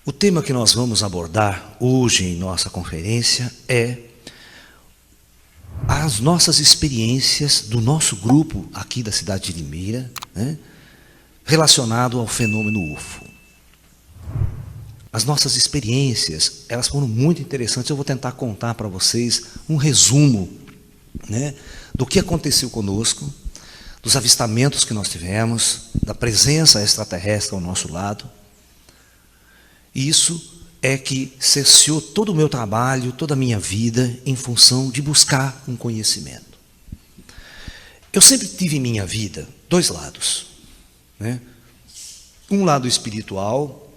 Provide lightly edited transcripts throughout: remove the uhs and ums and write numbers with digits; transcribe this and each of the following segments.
O tema que nós vamos abordar hoje em nossa conferência é as nossas experiências do nosso grupo aqui da cidade de Limeira, né, relacionado ao fenômeno UFO. As nossas experiências, elas foram muito interessantes. Eu vou tentar contar para vocês um resumo, né, do que aconteceu conosco, dos avistamentos que nós tivemos, da presença extraterrestre ao nosso lado. E isso é que cerceou todo o meu trabalho, toda a minha vida, em função de buscar um conhecimento. Eu sempre tive em minha vida dois lados, né? Um lado espiritual,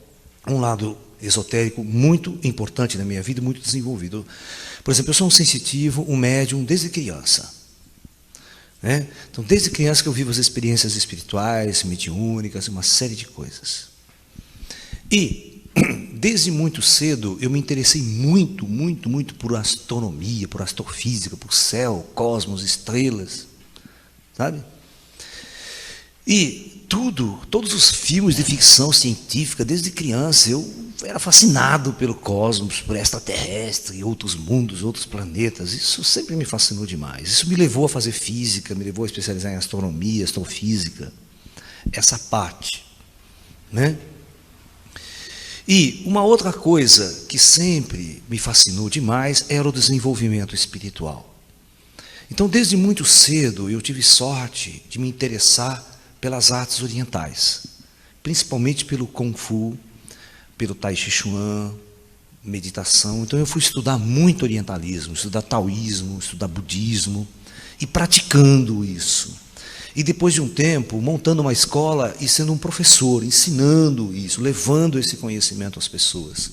um lado esotérico muito importante na minha vida, muito desenvolvido. Por exemplo, eu sou um sensitivo, um médium desde criança, né? Então, desde criança que eu vivo as experiências espirituais, mediúnicas, uma série de coisas. E desde muito cedo eu me interessei muito por astronomia, por astrofísica, por céu, cosmos, estrelas, sabe? E todos os filmes de ficção científica, desde criança, eu era fascinado pelo cosmos, por extraterrestre, outros mundos, outros planetas. Isso sempre me fascinou demais. Isso me levou a fazer física, me levou a especializar em astronomia, astrofísica, essa parte, né? E uma outra coisa que sempre me fascinou demais era o desenvolvimento espiritual. Então, desde muito cedo, eu tive sorte de me interessar pelas artes orientais, principalmente pelo Kung Fu, pelo Tai Chi Chuan, meditação. Então, eu fui estudar muito orientalismo, estudar taoísmo, estudar budismo, e praticando isso. E depois de um tempo, montando uma escola e sendo um professor, ensinando isso, levando esse conhecimento às pessoas.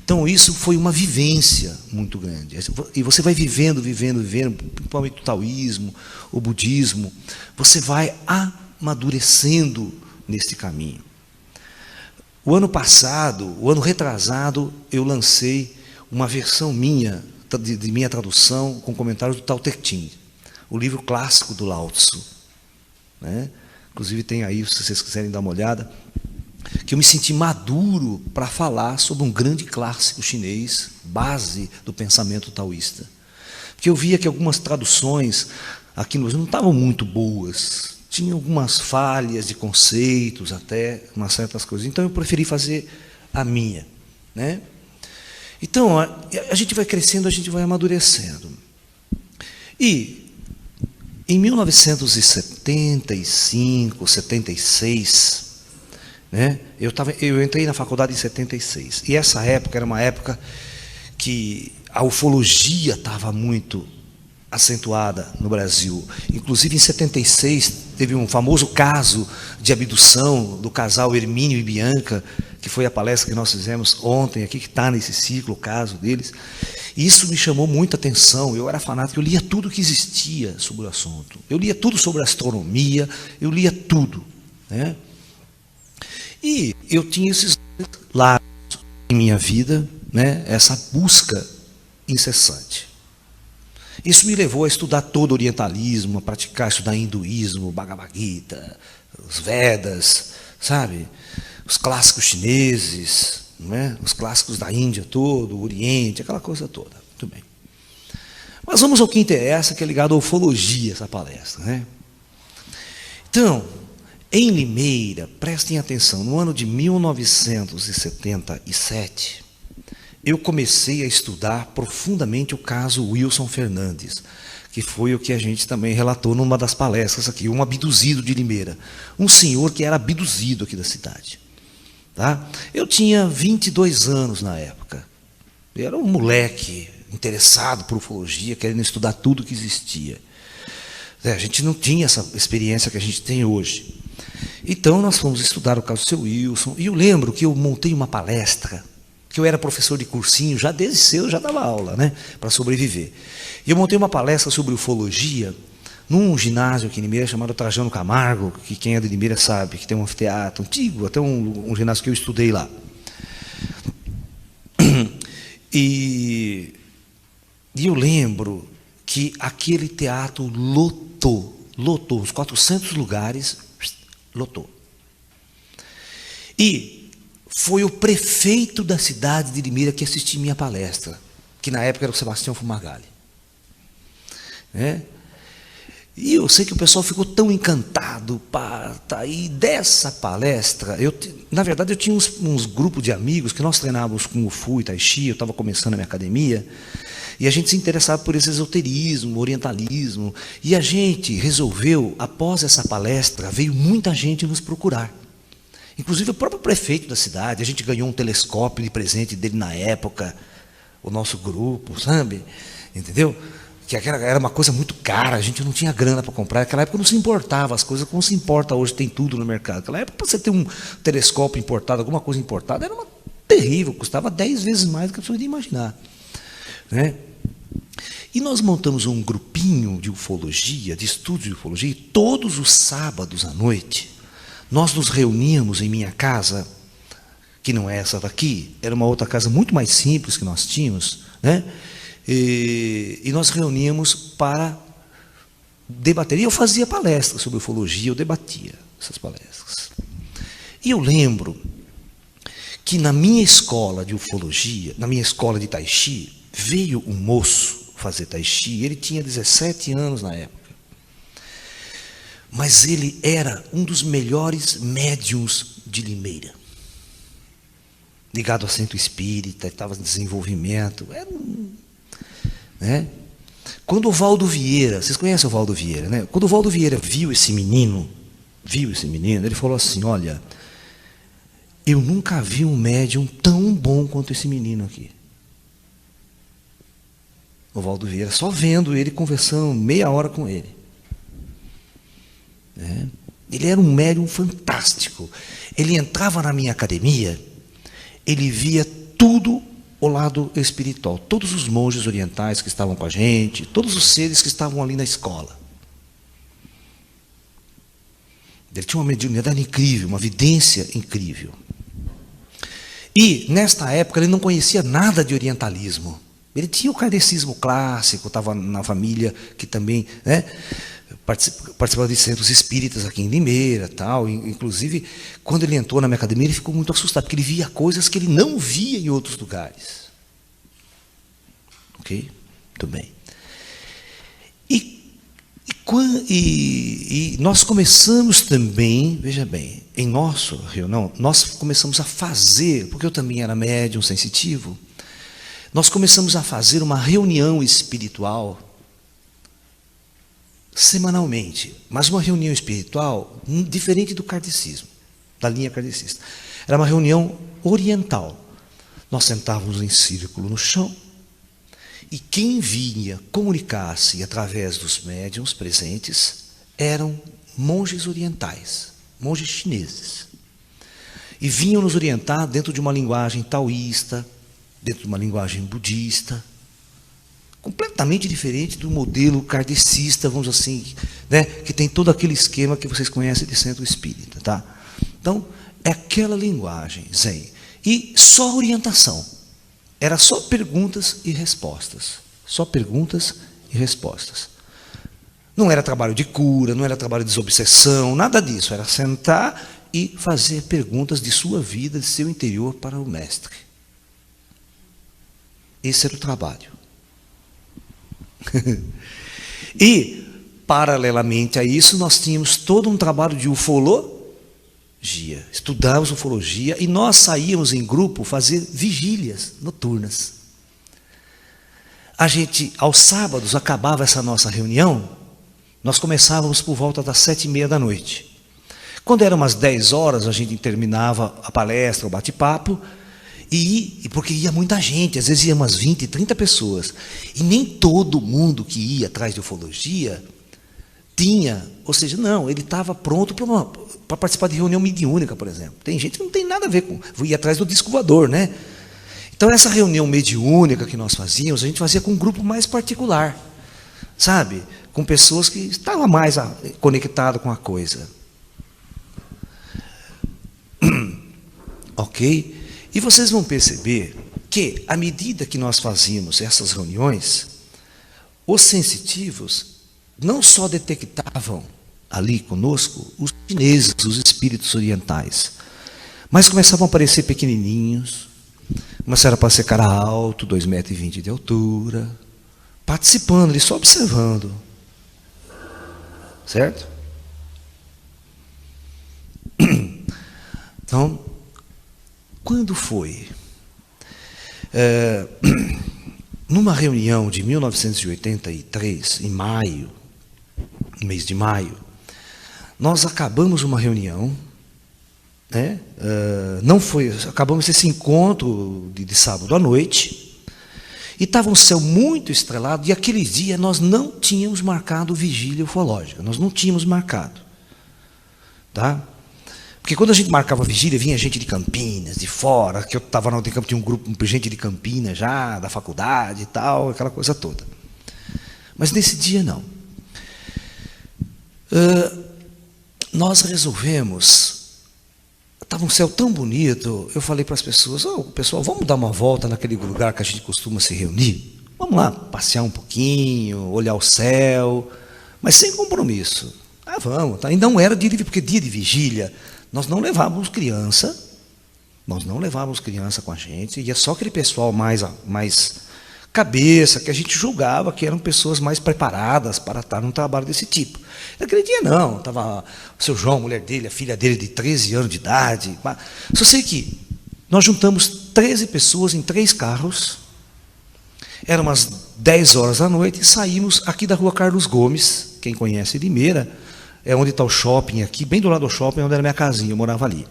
Então, isso foi uma vivência muito grande. E você vai vivendo, principalmente o taoísmo, o budismo, você vai amadurecendo nesse caminho. O ano passado, o ano retrasado, eu lancei uma versão minha, de minha tradução, com comentários do Tao Te Ching, o livro clássico do Lao Tzu. Né? Inclusive tem aí, se vocês quiserem dar uma olhada, que eu me senti maduro para falar sobre um grande clássico chinês, base do pensamento taoísta. Porque eu via que algumas traduções aqui no Brasil não estavam muito boas, tinha algumas falhas de conceitos, até umas certas coisas. Então eu preferi fazer a minha, né? Então a gente vai crescendo, a gente vai amadurecendo. E em 1975, 76, né, eu entrei na faculdade em 76. E essa época era uma época que a ufologia estava muito acentuada no Brasil. Inclusive, em 76, teve um famoso caso de abdução do casal Hermínio e Bianca, que foi a palestra que nós fizemos ontem aqui, que está nesse ciclo, o caso deles. E isso me chamou muita atenção. Eu era fanático, eu lia tudo que existia sobre o assunto. Eu lia tudo sobre astronomia, eu lia tudo, né? E eu tinha esses lados em minha vida, né? Essa busca incessante. Isso me levou a estudar todo o orientalismo, a praticar, estudar hinduísmo, Bhagavad Gita, os Vedas, sabe? Os clássicos chineses, né? Os clássicos da Índia todo, o Oriente, aquela coisa toda. Muito bem. Mas vamos ao que interessa, que é ligado à ufologia, essa palestra, né? Então, em Limeira, prestem atenção, no ano de 1977, eu comecei a estudar profundamente o caso Wilson Fernandes, que foi o que a gente também relatou numa das palestras aqui, um abduzido de Limeira, um senhor que era abduzido aqui da cidade. Tá? Eu tinha 22 anos na época. Eu era um moleque interessado por ufologia, querendo estudar tudo que existia. A gente não tinha essa experiência que a gente tem hoje. Então, nós fomos estudar o caso do seu Wilson. E eu lembro que eu montei uma palestra, que eu era professor de cursinho, já desde cedo eu já dava aula, né, para sobreviver. E eu montei uma palestra sobre ufologia, num ginásio aqui em Limeira, chamado Trajano Camargo, que quem é de Limeira sabe, que tem um anfiteatro antigo, até um ginásio que eu estudei lá. E eu lembro que aquele teatro lotou, os 400 lugares, lotou. E foi o prefeito da cidade de Limeira que assistiu minha palestra, que na época era o Sebastião Fumagalli. E eu sei que o pessoal ficou tão encantado, e dessa palestra, na verdade eu tinha uns grupos de amigos que nós treinávamos Kung Fu e Tai Chi, eu estava começando a minha academia, e a gente se interessava por esse esoterismo, orientalismo, e a gente resolveu, após essa palestra, veio muita gente nos procurar. Inclusive o próprio prefeito da cidade, a gente ganhou um telescópio de presente dele na época, o nosso grupo, sabe? Entendeu? Que era uma coisa muito cara, a gente não tinha grana para comprar. Naquela época não se importava as coisas como se importa hoje, tem tudo no mercado. Naquela época, para você ter um telescópio importado, alguma coisa importada, era terrível, custava 10 vezes mais do que a pessoa podia imaginar. E nós montamos um grupinho de ufologia, de estudo de ufologia, e todos os sábados à noite, nós nos reuníamos em minha casa, que não é essa daqui, era uma outra casa muito mais simples que nós tínhamos, e nós reuníamos para debater. E eu fazia palestras sobre ufologia, eu debatia essas palestras. E eu lembro que na minha escola de ufologia, na minha escola de Tai Chi, veio um moço fazer Tai Chi, ele tinha 17 anos na época. Mas ele era um dos melhores médiuns de Limeira. Ligado ao centro espírita, estava em desenvolvimento. Quando o Valdo Vieira, vocês conhecem o Valdo Vieira, né? Quando o Valdo Vieira viu esse menino, ele falou assim: olha, eu nunca vi um médium tão bom quanto esse menino aqui. O Valdo Vieira, só vendo ele, conversando meia hora com ele. Ele era um médium fantástico. Ele entrava na minha academia, ele via tudo o lado espiritual, todos os monges orientais que estavam com a gente, todos os seres que estavam ali na escola. Ele tinha uma mediunidade incrível, uma vidência incrível. E, nesta época, ele não conhecia nada de orientalismo. Ele tinha o kardecismo clássico, estava na família que também participava de centros espíritas aqui em Limeira, tal. Inclusive, quando ele entrou na minha academia, ele ficou muito assustado, porque ele via coisas que ele não via em outros lugares. Ok? Muito bem. E nós começamos também, veja bem, em nossa reunião, nós começamos a fazer, porque eu também era médium sensitivo, nós começamos a fazer uma reunião espiritual semanalmente, mas uma reunião espiritual diferente do kardecismo, da linha kardecista. Era uma reunião oriental. Nós sentávamos em círculo no chão, e quem vinha comunicar-se através dos médiuns presentes eram monges orientais, monges chineses. E vinham nos orientar dentro de uma linguagem taoísta, dentro de uma linguagem budista, completamente diferente do modelo kardecista, vamos assim, que tem todo aquele esquema que vocês conhecem de centro espírita, tá? Então, é aquela linguagem zen. E só orientação. Era só perguntas e respostas. Só perguntas e respostas. Não era trabalho de cura, não era trabalho de desobsessão, nada disso. Era sentar e fazer perguntas de sua vida, de seu interior para o mestre. Esse era o trabalho. E, paralelamente a isso, nós tínhamos todo um trabalho de ufologia. Estudávamos ufologia e nós saíamos em grupo fazer vigílias noturnas. A gente, aos sábados, acabava essa nossa reunião, nós começávamos por volta das 7h30 da noite. Quando eram umas 10 horas, a gente terminava a palestra, o bate-papo, e porque ia muita gente, às vezes ia umas 20, 30 pessoas. E nem todo mundo que ia atrás de ufologia tinha, ou seja, não, ele estava pronto para participar de reunião mediúnica, por exemplo. Tem gente que não tem nada a ver com ir atrás do disco voador, né? Então, essa reunião mediúnica que nós fazíamos, a gente fazia com um grupo mais particular, sabe? Com pessoas que estavam mais conectadas com a coisa. Ok? E vocês vão perceber que, à medida que nós fazíamos essas reuniões, os sensitivos não só detectavam ali conosco os chineses, os espíritos orientais, Mas começavam a aparecer pequenininhos, começaram a aparecer cara alto, 2,20 m de altura, participando, ali só observando. Certo? Então, quando foi? Numa reunião de 1983, em maio, no mês de maio, nós acabamos uma reunião, né? Acabamos esse encontro de sábado à noite, e estava um céu muito estrelado, e aquele dia nós não tínhamos marcado vigília ufológica, nós não tínhamos marcado. Tá? Porque quando a gente marcava vigília, vinha gente de Campinas, de fora, que eu estava no campo, tinha um grupo de gente de Campinas já, da faculdade e tal, aquela coisa toda. Mas nesse dia não. Nós resolvemos, estava um céu tão bonito, eu falei para as pessoas, pessoal, vamos dar uma volta naquele lugar que a gente costuma se reunir? Vamos lá, passear um pouquinho, olhar o céu, mas sem compromisso. Vamos, tá? E não era dia de, porque dia de vigília, nós não levávamos criança com a gente, ia só aquele pessoal mais cabeça, que a gente julgava que eram pessoas mais preparadas para estar num trabalho desse tipo. Naquele dia não, estava o seu João, a mulher dele, a filha dele de 13 anos de idade. Só sei que nós juntamos 13 pessoas em 3 carros, eram umas 10 horas da noite, e saímos aqui da rua Carlos Gomes, quem conhece Limeira, é onde está o shopping aqui, bem do lado do shopping, onde era minha casinha, eu morava ali.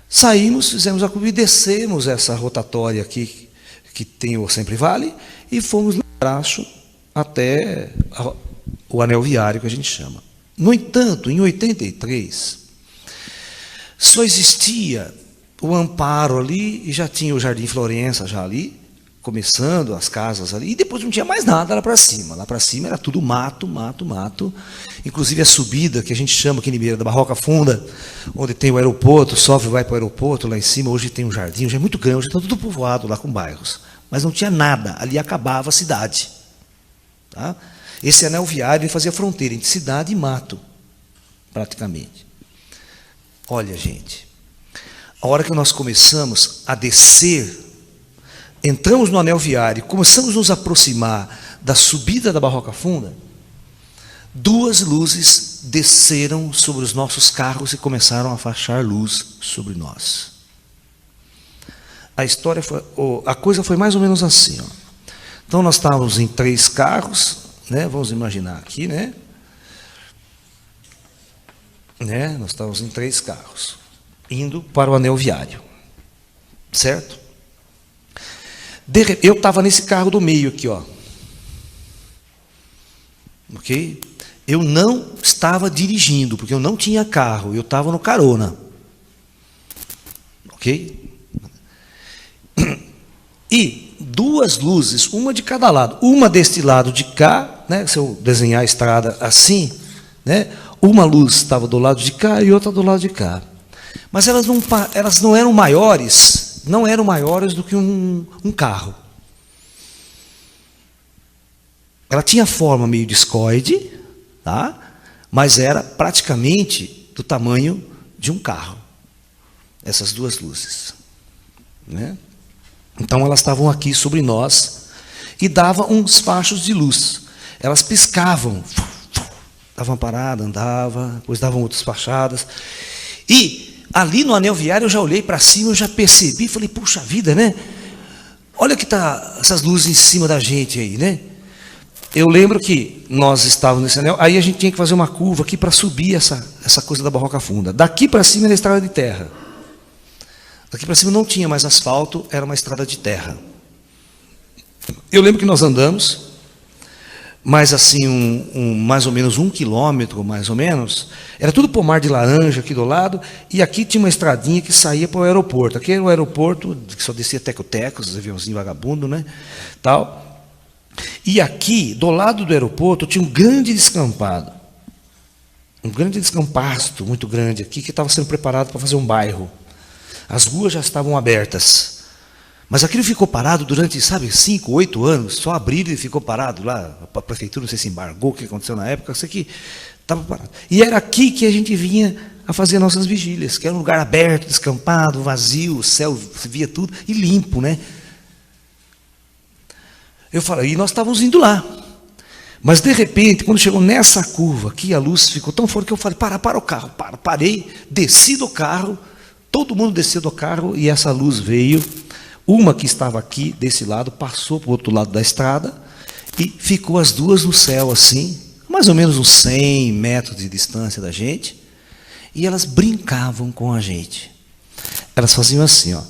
Saímos, fizemos a curva e descemos essa rotatória aqui, que tem o Sempre Vale, e fomos lá embaixo até o anel viário, que a gente chama. No entanto, em 83, só existia o Amparo ali, e já tinha o Jardim Florença já ali, começando as casas ali, e depois não tinha mais nada lá para cima. Lá para cima era tudo mato, mato, mato. Inclusive a subida, que a gente chama aqui em Limeira, da Barroca Funda, onde tem o aeroporto, sofre, vai para o aeroporto, lá em cima, hoje tem um jardim, já é muito grande, hoje está tudo povoado lá com bairros. Mas não tinha nada, ali acabava a cidade. Tá? Esse anel viário ele fazia fronteira entre cidade e mato, praticamente. Olha, gente, a hora que nós começamos a descer, entramos no anel viário, começamos a nos aproximar da subida da Barroca Funda, 2 luzes desceram sobre os nossos carros e começaram a fachar luz sobre nós. A coisa foi mais ou menos assim. Então nós estávamos em 3 carros, né? Vamos imaginar aqui, né? Nós estávamos em 3 carros, indo para o anel viário, certo? Eu estava nesse carro do meio aqui, ó. Ok? Eu não estava dirigindo, porque eu não tinha carro, eu estava no carona. Ok? E 2 luzes, uma de cada lado. Uma deste lado de cá, né? Se eu desenhar a estrada assim, né? Uma luz estava do lado de cá e outra do lado de cá. Mas elas não eram maiores, do que um carro. Ela tinha forma meio discoide, tá? Mas era praticamente do tamanho de um carro. Essas 2 luzes, né? Então elas estavam aqui sobre nós e davam uns fachos de luz. Elas piscavam, davam parada, andava, depois davam outras fachadas. E ali no anel viário eu já olhei para cima, eu já percebi, falei, puxa vida, né? Olha que tá essas luzes em cima da gente aí, né? Eu lembro que nós estávamos nesse anel, aí a gente tinha que fazer uma curva aqui para subir essa coisa da Barroca Funda. Daqui para cima era estrada de terra. Daqui para cima não tinha mais asfalto, era uma estrada de terra. Eu lembro que nós andamos, mais assim, mais ou menos 1 quilômetro, mais ou menos. Era tudo pomar de laranja aqui do lado, e aqui tinha uma estradinha que saía para o aeroporto. Aqui era o aeroporto, que só descia teco-tecos, os aviãozinhos vagabundos, né? Tal. E aqui, do lado do aeroporto, tinha um grande descampado. Um grande descampasto, muito grande aqui, que estava sendo preparado para fazer um bairro. As ruas já estavam abertas. Mas aquilo ficou parado durante, 5, 8 anos. Só abriram e ficou parado lá. A prefeitura, não sei se embargou, o que aconteceu na época. Eu sei que estava parado. E era aqui que a gente vinha a fazer nossas vigílias, que era um lugar aberto, descampado, vazio, o céu, se via tudo, e limpo, né? Eu falei, e nós estávamos indo lá. Mas, de repente, quando chegou nessa curva aqui, a luz ficou tão forte que eu falei, para o carro, parei, desci do carro, todo mundo desceu do carro, e essa luz veio, uma que estava aqui, desse lado, passou para o outro lado da estrada, e ficou as duas no céu, assim, mais ou menos uns 100 metros de distância da gente, e elas brincavam com a gente. Elas faziam assim, ó,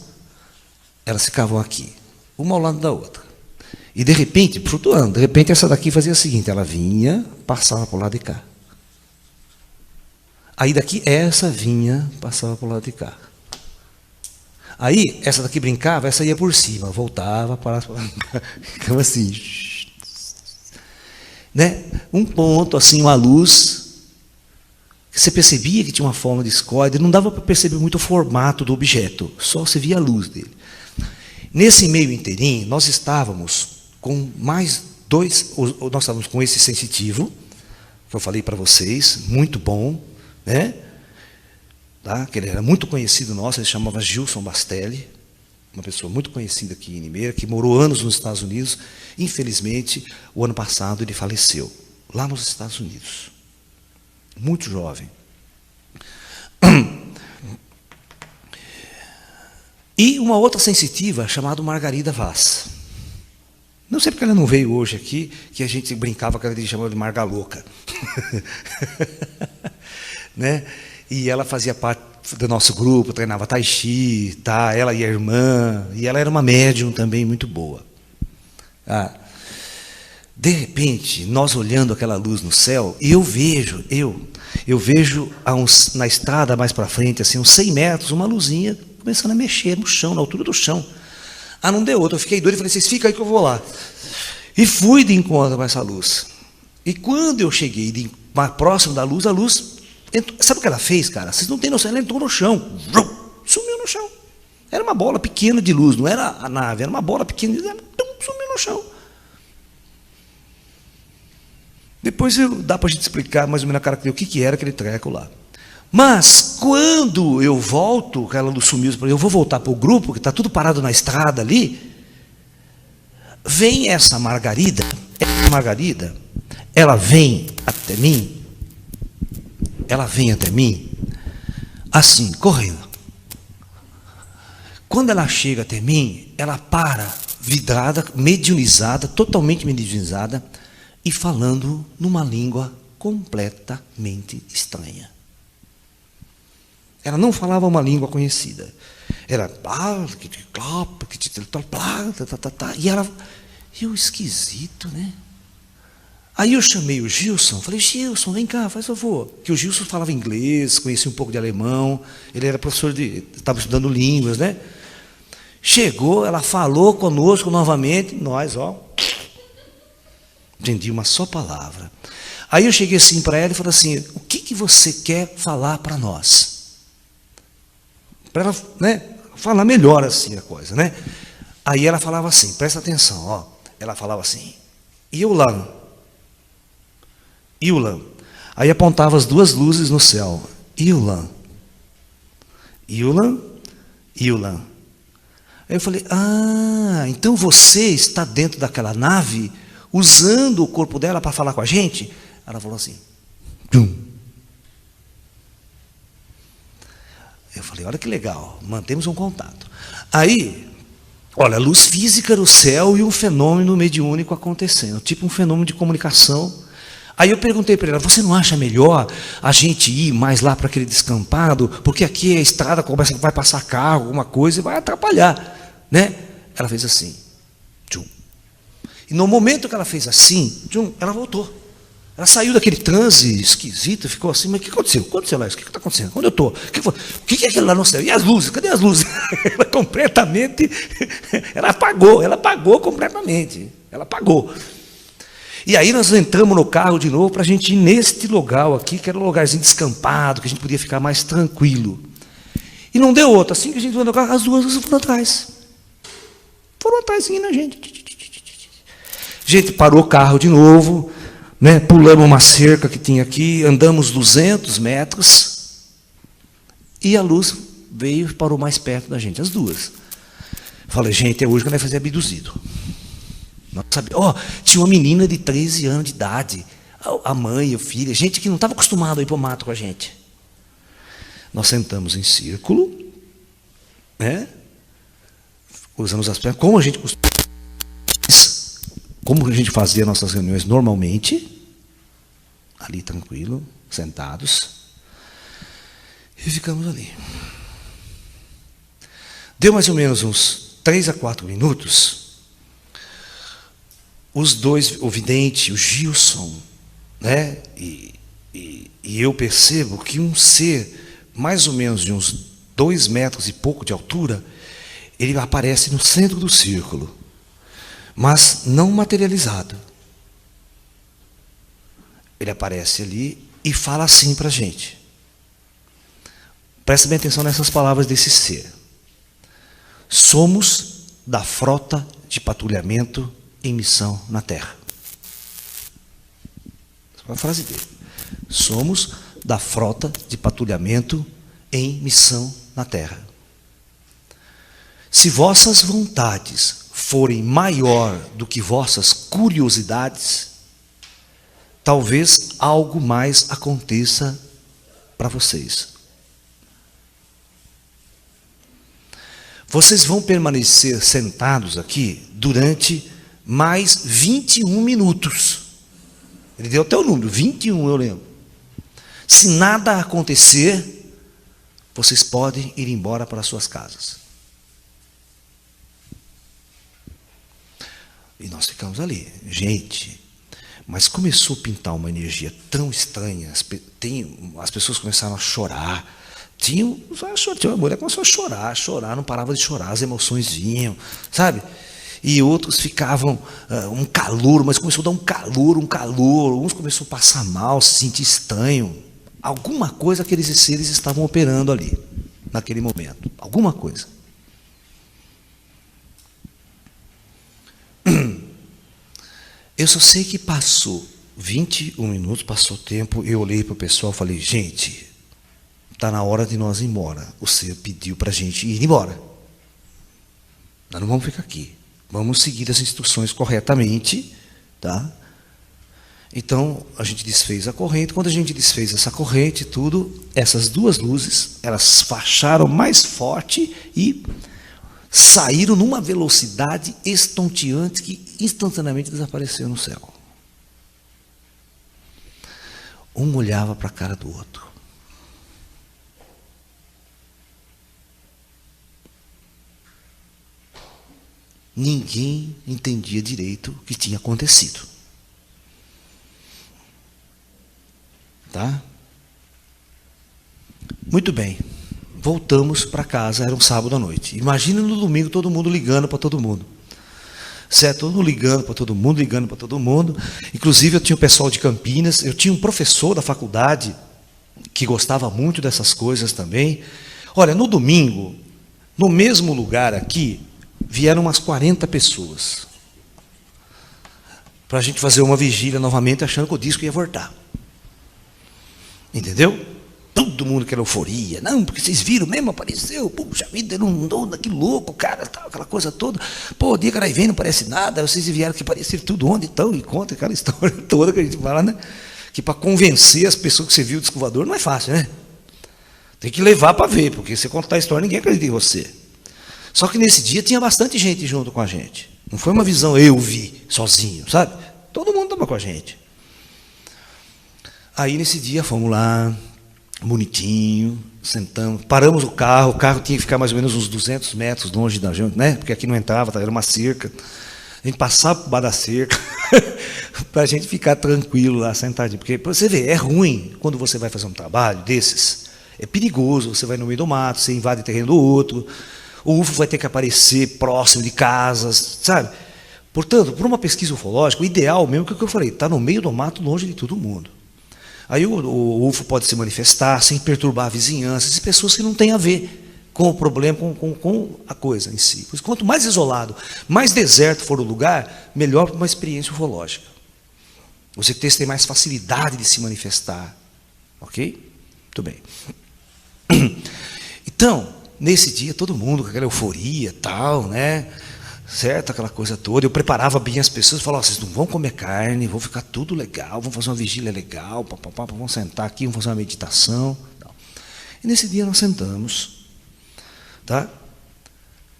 elas ficavam aqui, uma ao lado da outra. E de repente, flutuando, de repente essa daqui fazia o seguinte, ela vinha, passava para o lado de cá. Aí daqui, essa vinha, passava para o lado de cá. Aí, essa daqui brincava, essa ia por cima, voltava, parava, ficava assim. Né? Um ponto, assim, uma luz, que você percebia que tinha uma forma discórdia, não dava para perceber muito o formato do objeto, só se via a luz dele. Nesse meio inteirinho, nós estávamos com mais dois, nós estávamos com esse sensitivo, que eu falei para vocês, muito bom, né? Tá? Que ele era muito conhecido nosso, ele se chamava Gilson Bastelli, uma pessoa muito conhecida aqui em Limeira, que morou anos nos Estados Unidos. Infelizmente, o ano passado ele faleceu, lá nos Estados Unidos, muito jovem. E uma outra sensitiva, chamada Margarida Vaz. Não sei porque ela não veio hoje aqui, que a gente brincava que ela chamava de Marga Louca. Né? E ela fazia parte do nosso grupo, treinava tai chi, tá? Ela e a irmã, e ela era uma médium também muito boa. De repente, nós olhando aquela luz no céu, e eu vejo na estrada mais para frente, assim, uns 100 metros, uma luzinha começando a mexer no chão, na altura do chão. Não deu outra, eu fiquei doido e falei, vocês ficam aí que eu vou lá. E fui de encontro com essa luz. E quando eu cheguei mais próximo da luz, a luz, sabe o que ela fez, cara? Vocês não têm noção, ela entrou no chão, sumiu no chão. Era uma bola pequena de luz, não era a nave, era uma bola pequena de luz, sumiu no chão. Depois dá para a gente explicar mais ou menos o que era aquele treco lá. Mas, quando eu volto, aquela luz sumiu, eu vou voltar para o grupo, que está tudo parado na estrada ali, vem essa Margarida, ela vem até mim, assim, correndo. Quando ela chega até mim, ela para, vidrada, mediunizada, totalmente mediunizada, e falando numa língua completamente estranha. Ela não falava uma língua conhecida. Era... E ela... Eu, esquisito, né? Aí eu chamei o Gilson, falei, Gilson, vem cá, faz favor. Que o Gilson falava inglês, conhecia um pouco de alemão, ele era professor estava estudando línguas, né? Chegou, ela falou conosco novamente, nós, entendi uma só palavra. Aí eu cheguei assim para ela e falei assim, o que você quer falar para nós? Para ela, né, falar melhor assim a coisa, né? Aí ela falava assim, presta atenção, ela falava assim, Yulan. Aí apontava as duas luzes no céu, Yulan. Aí eu falei, então você está dentro daquela nave, usando o corpo dela para falar com a gente? Ela falou assim, Eu falei, olha que legal, mantemos um contato. Aí, olha, a luz física do céu e um fenômeno mediúnico acontecendo, tipo um fenômeno de comunicação. Aí eu perguntei para ela, você não acha melhor a gente ir mais lá para aquele descampado, porque aqui a estrada vai passar carro, alguma coisa, e vai atrapalhar, né? Ela fez assim, e no momento que ela fez assim, ela voltou. Ela saiu daquele transe esquisito, ficou assim, mas o que aconteceu? O que aconteceu lá? O que está acontecendo? Onde eu estou? O que é aquilo lá no céu? E as luzes? Cadê as luzes? Ela completamente, ela apagou completamente. Ela apagou. E aí nós entramos no carro de novo para a gente ir neste lugar aqui, que era um lugarzinho descampado, que a gente podia ficar mais tranquilo. E não deu outra. Assim que a gente entrou no carro, as duas luzes foram atrás. Foram atrás seguindo a gente. A gente parou o carro de novo, né? Pulamos uma cerca que tinha aqui, andamos 200 metros, E a luz veio e parou mais perto da gente, as duas. Falei, gente, é hoje que nós vamos fazer abduzido. Tinha uma menina de 13 anos de idade, a mãe, a filha, gente que não estava acostumada a ir para o mato com a gente. Nós sentamos em círculo, né? Usamos as pernas, como a gente fazia nossas reuniões normalmente, ali tranquilo, sentados, e ficamos ali. Deu mais ou menos uns 3 a 4 minutos, os dois, o vidente, o Gilson, né? E eu percebo que um ser, mais ou menos de uns 2 metros e pouco de altura, ele aparece no centro do círculo, mas não materializado. Ele aparece ali e fala assim para a gente. Presta bem atenção nessas palavras desse ser. Somos da frota de patrulhamento em missão na Terra. Essa é uma frase dele. Somos da frota de patrulhamento em missão na Terra. Se vossas vontades forem maior do que vossas curiosidades, talvez algo mais aconteça para vocês. Vocês vão permanecer sentados aqui durante mais 21 minutos. Ele deu até o número, 21 eu lembro. Se nada acontecer, vocês podem ir embora para suas casas. E nós ficamos ali. Gente, mas começou a pintar uma energia tão estranha. As pessoas começaram a chorar. Tinha uma mulher que começou a chorar, não parava de chorar, as emoções vinham, sabe? E outros ficavam, um calor, mas começou a dar um calor, uns começaram a passar mal, se sentir estranho. Alguma coisa aqueles seres estavam operando ali, naquele momento. Alguma coisa. Eu só sei que passou 21 minutos, passou o tempo, eu olhei para o pessoal e falei, gente, está na hora de nós ir embora. O ser pediu para a gente ir embora. Nós não vamos ficar aqui. Vamos seguir as instruções corretamente, tá? Então, a gente desfez a corrente. Quando a gente desfez essa corrente, essas 2 luzes, elas facharam mais forte e saíram numa velocidade estonteante que instantaneamente desapareceu no céu. Um olhava para a cara do outro. Ninguém entendia direito o que tinha acontecido. Tá? Muito bem. Voltamos para casa, era um sábado à noite. Imagina no domingo todo mundo ligando para todo mundo. Certo? Todo mundo ligando para todo mundo. Inclusive eu tinha o pessoal de Campinas, eu tinha um professor da faculdade que gostava muito dessas coisas também. Olha, no domingo, no mesmo lugar aqui, vieram umas 40 pessoas. Para a gente fazer uma vigília novamente, achando que o disco ia voltar. Entendeu? Todo mundo quer euforia. Não, porque vocês viram mesmo, apareceu. Puxa vida, não dou, que louco, cara, tal, aquela coisa toda. Pô, o dia que ela vem não parece nada. Vocês vieram que parecer tudo onde estão e conta aquela história toda que a gente fala, né? Que para convencer as pessoas que você viu o disco voador não é fácil, né? Tem que levar para ver, porque se você contar a história, ninguém acredita em você. Só que nesse dia tinha bastante gente junto com a gente. Não foi uma visão eu vi sozinho, sabe? Todo mundo estava com a gente. Aí nesse dia fomos lá, bonitinho, sentamos, paramos o carro tinha que ficar mais ou menos uns 200 metros longe da gente, né? Porque aqui não entrava, era uma cerca. A gente passava por baixo da cerca para a gente ficar tranquilo lá, sentadinho. Porque você vê, é ruim quando você vai fazer um trabalho desses. É perigoso, você vai no meio do mato, você invade o terreno do outro, o UFO vai ter que aparecer próximo de casas, sabe? Portanto, por uma pesquisa ufológica, o ideal mesmo que eu falei, está no meio do mato, longe de todo mundo. Aí o UFO pode se manifestar sem perturbar a vizinhança, e pessoas que não têm a ver com o problema, com a coisa em si. Pois quanto mais isolado, mais deserto for o lugar, melhor para uma experiência ufológica. Os ETs têm mais facilidade de se manifestar. Ok? Muito bem. Então, nesse dia, todo mundo com aquela euforia, tal, né? Certo? Aquela coisa toda. Eu preparava bem as pessoas, falava, vocês não vão comer carne, vão ficar tudo legal, vamos fazer uma vigília legal, vamos sentar aqui, vamos fazer uma meditação. Tal. E nesse dia nós sentamos, tá?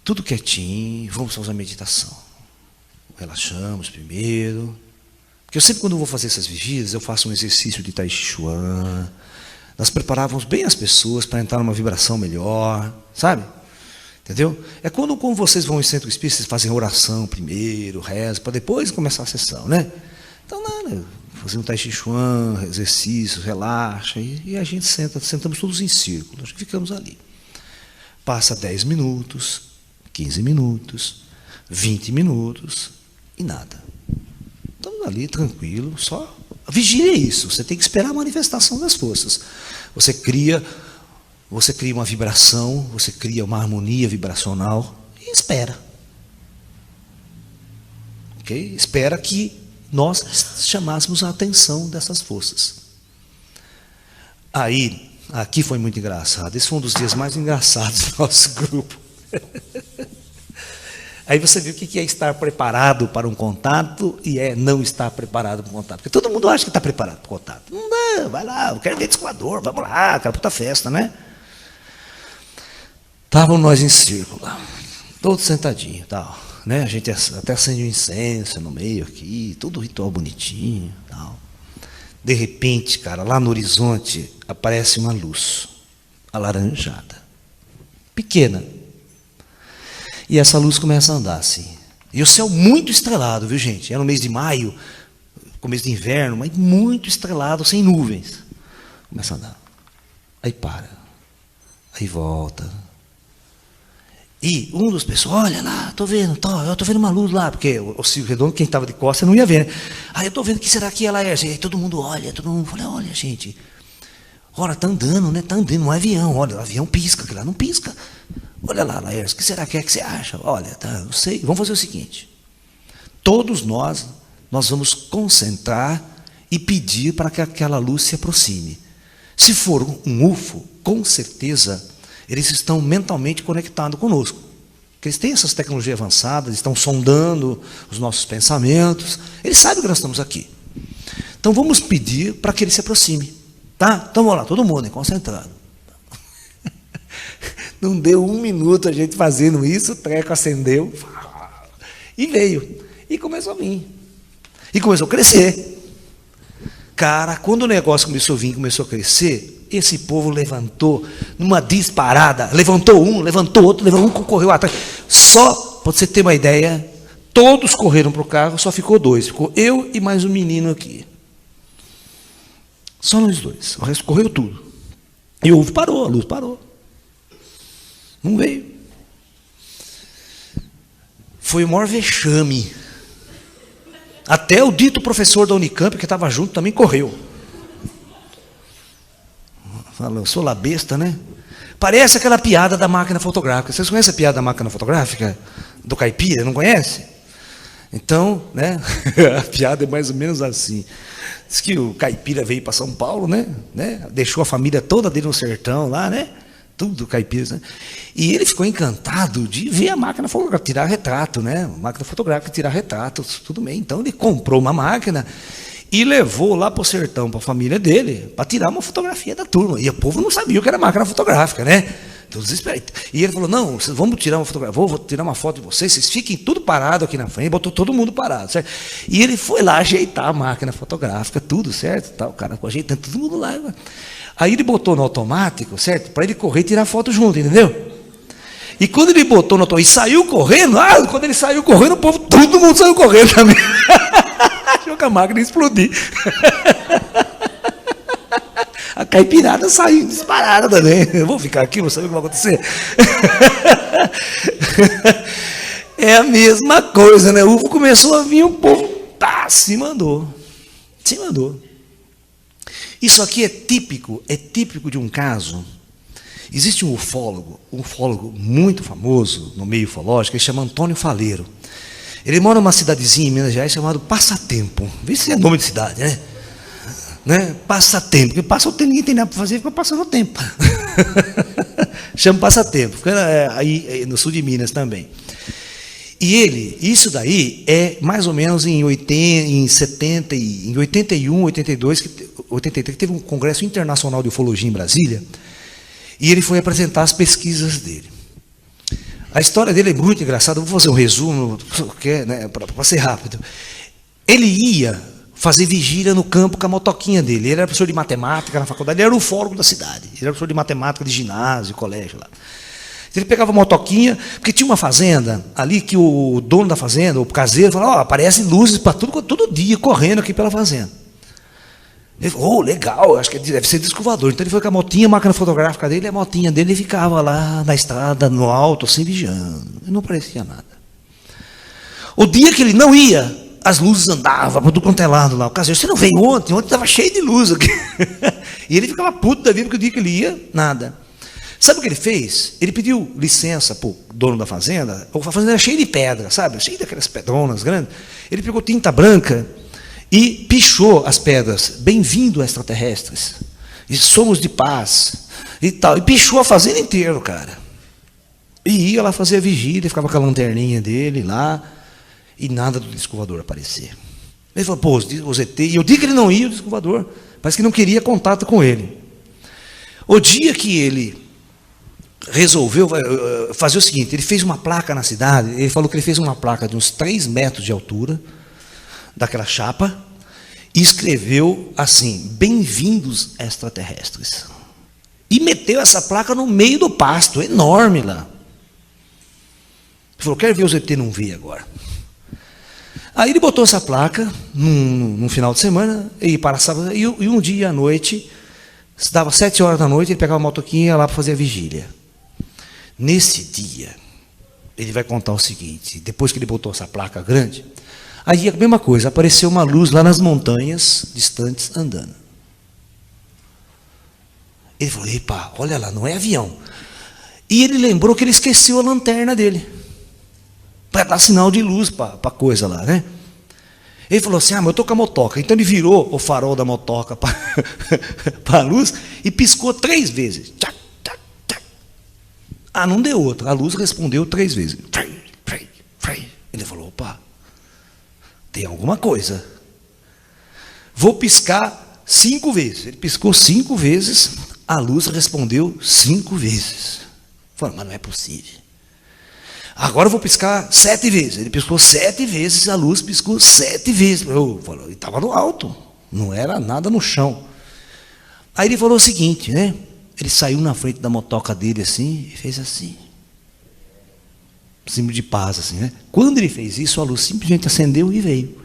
Tudo quietinho, vamos fazer uma meditação. Relaxamos primeiro. Porque eu sempre, quando eu vou fazer essas vigílias, eu faço um exercício de Tai Chi Chuan. Nós preparávamos bem as pessoas para entrar numa vibração melhor, sabe? Entendeu? É quando vocês vão em centro espírita, vocês fazem oração primeiro, rezam, para depois começar a sessão, né? Então, nada, fazemos Tai Chi Chuan, exercícios, relaxa, e a gente sentamos todos em círculo, acho que ficamos ali. Passa 10 minutos, 15 minutos, 20 minutos, e nada. Estamos ali, tranquilo, só... A vigília é isso, você tem que esperar a manifestação das forças. Você cria uma vibração, você cria uma harmonia vibracional e espera. Ok? Espera que nós chamássemos a atenção dessas forças. Aí, aqui foi muito engraçado. Esse foi um dos dias mais engraçados do nosso grupo. Aí você viu o que é estar preparado para um contato e não estar preparado para um contato. Porque todo mundo acha que está preparado para o contato. Não, vai lá, eu quero ver descoador, vamos lá, aquela puta festa, né? Estávamos nós em círculo lá, todos sentadinhos, tal, né? A gente até acende um incenso no meio aqui, todo ritual bonitinho, tal. De repente, cara, lá no horizonte aparece uma luz alaranjada, pequena. E essa luz começa a andar assim. E o céu muito estrelado, viu, gente? Era no mês de maio, começo de inverno, mas muito estrelado, sem nuvens. Começa a andar. Aí para. Aí volta. E um dos pessoas, olha lá, estou vendo, eu estou vendo uma luz lá, porque o Silvio Redondo, quem estava de costas, não ia ver, né? Aí eu estou vendo que será que ela é? Aí todo mundo olha, fala, olha, gente, olha, está andando, né? Está andando, um avião, olha, o avião pisca, aquilo lá não pisca. Olha lá, Laércio, o que será que é que você acha? Olha, tá, não sei. Vamos fazer o seguinte. Todos nós vamos concentrar e pedir para que aquela luz se aproxime. Se for um UFO, com certeza, eles estão mentalmente conectados conosco. Porque eles têm essas tecnologias avançadas, estão sondando os nossos pensamentos. Eles sabem que nós estamos aqui. Então vamos pedir para que ele se aproxime. Tá? Então vamos lá, todo mundo, hein, concentrado. Não deu 1 minuto a gente fazendo isso, o treco acendeu e veio. E começou a vir. E começou a crescer. Cara, quando o negócio começou a vir, começou a crescer, esse povo levantou numa disparada. Levantou um, levantou outro, levantou um, correu atrás. Só, para você ter uma ideia, todos correram para o carro, só ficou 2. Ficou eu e mais um menino aqui. Só nós 2. O resto correu tudo. E a luz parou. Não veio. Foi o maior vexame. Até o dito professor da Unicamp, que estava junto, também correu. Falou, sou lá besta, né? Parece aquela piada da máquina fotográfica. Vocês conhecem a piada da máquina fotográfica? Do caipira, não conhece? Então, né? A piada é mais ou menos assim. Diz que o caipira veio para São Paulo, né? Deixou a família toda dele no sertão lá, né? Tudo caipira, né? E ele ficou encantado de ver a máquina fotográfica, tirar retrato, né? A máquina fotográfica, tirar retrato, tudo bem. Então ele comprou uma máquina e levou lá para o sertão, para a família dele, para tirar uma fotografia da turma. E o povo não sabia o que era máquina fotográfica, né? Todos desesperados. E ele falou, não, vamos tirar uma fotografia, vou tirar uma foto de vocês fiquem tudo parado aqui na frente, botou todo mundo parado, certo? E ele foi lá ajeitar a máquina fotográfica, tudo, certo? Tá, o cara ajeitando todo mundo lá. Aí ele botou no automático, certo? Para ele correr e tirar foto junto, entendeu? E quando ele botou no automático e saiu correndo, quando ele saiu correndo, o povo, todo mundo saiu correndo também. Achou que a máquina ia explodir. A caipirada saiu disparada também. Eu vou ficar aqui, vou saber o que vai acontecer. É a mesma coisa, né? O UFO começou a vir, o povo se mandou. Se mandou. Isso aqui é típico de um caso. Existe um ufólogo muito famoso no meio ufológico, ele chama Antônio Faleiro. Ele mora numa cidadezinha em Minas Gerais chamada Passatempo. Vê se é nome de cidade, né? né? Passatempo, porque passa o tempo, ninguém tem nada para fazer, fica passando o tempo. Chama passatempo, fica aí no sul de Minas também. E isso daí é mais ou menos em 81, 82, 83, que teve um congresso internacional de ufologia em Brasília, e ele foi apresentar as pesquisas dele. A história dele é muito engraçada, vou fazer um resumo, né, para ser rápido. Ele ia fazer vigília no campo com a motoquinha dele. Ele era professor de matemática na faculdade, ele era o ufólogo da cidade. Ele era professor de matemática de ginásio, colégio lá. Ele pegava a motoquinha, porque tinha uma fazenda ali que o dono da fazenda, o caseiro, falava, ó, aparecem luzes para todo dia, correndo aqui pela fazenda. Ele falou, legal, acho que deve ser disco voador. Então ele foi com a motinha, a máquina fotográfica dele, a motinha dele, e ficava lá na estrada, no alto, assim, vigiando. E não parecia nada. O dia que ele não ia, as luzes andavam para tudo quanto é lado lá. O caseiro, você não veio ontem estava cheio de luz aqui. E ele ficava puto da vida, porque o dia que ele ia, nada. Sabe o que ele fez? Ele pediu licença para o dono da fazenda. A fazenda era cheia de pedra, sabe? Cheia daquelas pedronas grandes. Ele pegou tinta branca e pichou as pedras. Bem-vindo, extraterrestres. E somos de paz. E tal. E pichou a fazenda inteira, cara. E ia lá fazer a vigília, ficava com a lanterninha dele lá, e nada do disco voador aparecer. Ele falou, pô, o ZT. E eu disse que ele não ia, o disco voador. Parece que não queria contato com ele. O dia que ele resolveu fazer o seguinte, ele fez uma placa na cidade, ele falou que ele fez uma placa de uns 3 metros de altura, daquela chapa, e escreveu assim, bem-vindos extraterrestres. E meteu essa placa no meio do pasto, enorme lá. Ele falou, quero ver o ZT, não vi agora. Aí ele botou essa placa num final de semana, e um dia à noite, dava 7 horas da noite, ele pegava a motoquinha e ia lá para fazer a vigília. Nesse dia, ele vai contar o seguinte, depois que ele botou essa placa grande, aí a mesma coisa, apareceu uma luz lá nas montanhas distantes andando. Ele falou, epa, olha lá, não é avião. E ele lembrou que ele esqueceu a lanterna dele, para dar sinal de luz para a coisa lá, né? Ele falou assim, mas eu estou com a motoca. Então ele virou o farol da motoca para a luz e piscou 3 vezes. Tchac, tchac, tchac. Ah, não deu outra. A luz respondeu 3 vezes. Ele falou, opa, tem alguma coisa. Vou piscar 5 vezes. Ele piscou 5 vezes, a luz respondeu 5 vezes. Falou, mas não é possível. Agora eu vou piscar 7 vezes. Ele piscou 7 vezes, a luz piscou 7 vezes. Ele estava no alto, não era nada no chão. Aí ele falou o seguinte, né? Ele saiu na frente da motoca dele assim, e fez assim. Símbolo de paz, assim, né? Quando ele fez isso, a luz simplesmente acendeu e veio.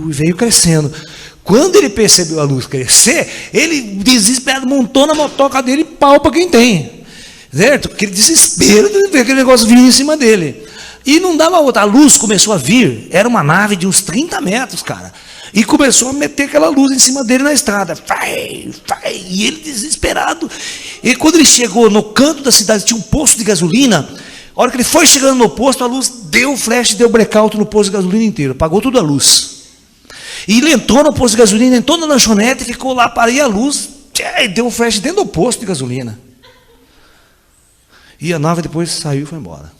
E veio crescendo. Quando ele percebeu a luz crescer, ele, desesperado, montou na motoca dele e pau para quem tem. Certo? Aquele desespero de ver aquele negócio vir em cima dele. E não dava outra. A luz começou a vir. Era uma nave de uns 30 metros, cara. E começou a meter aquela luz em cima dele na estrada. E ele desesperado. E quando ele chegou no canto da cidade, tinha um posto de gasolina. A hora que ele foi chegando no posto, a luz deu flash, deu blackout no posto de gasolina inteiro. Apagou toda a luz. E ele entrou no posto de gasolina, entrou na lanchonete, ficou lá, parei a luz. E deu um flash dentro do posto de gasolina. E a nave depois saiu e foi embora.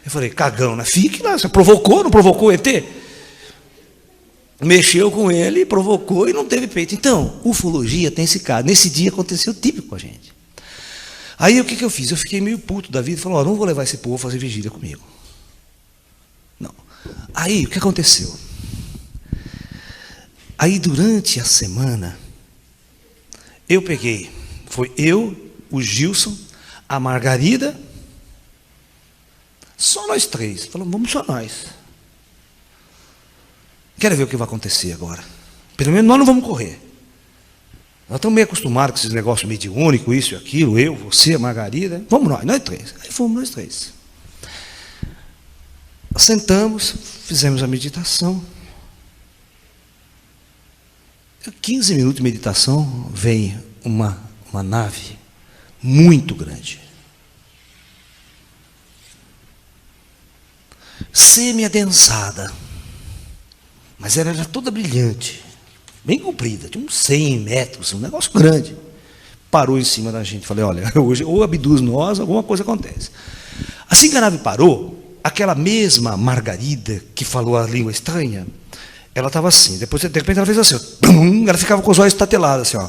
Eu falei, cagão, né? Fique lá, você provocou, não provocou o ET? Mexeu com ele, provocou e não teve peito. Então, ufologia tem esse caso. Nesse dia aconteceu típico com a gente. Aí o que eu fiz? Eu fiquei meio puto da vida e falei, não vou levar esse povo a fazer vigília comigo. Não. Aí o que aconteceu? Aí durante a semana, eu peguei, foi eu, o Gilson, a Margarida, só nós 3. Falamos, vamos só nós. Quero ver o que vai acontecer agora. Pelo menos nós não vamos correr. Nós estamos meio acostumados com esses negócios mediúnicos, isso e aquilo, eu, você, a Margarida. Vamos nós 3. Aí fomos nós 3. Sentamos, fizemos a meditação. 15 minutos de meditação, vem uma nave muito grande, semi-adensada, mas ela era toda brilhante, bem comprida, tinha uns 100 metros, um negócio grande. Parou em cima da gente. Falei, olha, hoje ou abduz nós, alguma coisa acontece. Assim que a nave parou, aquela mesma Margarida que falou a língua estranha, ela estava assim, depois de repente ela fez assim, ó, ela ficava com os olhos estatelados assim, ó.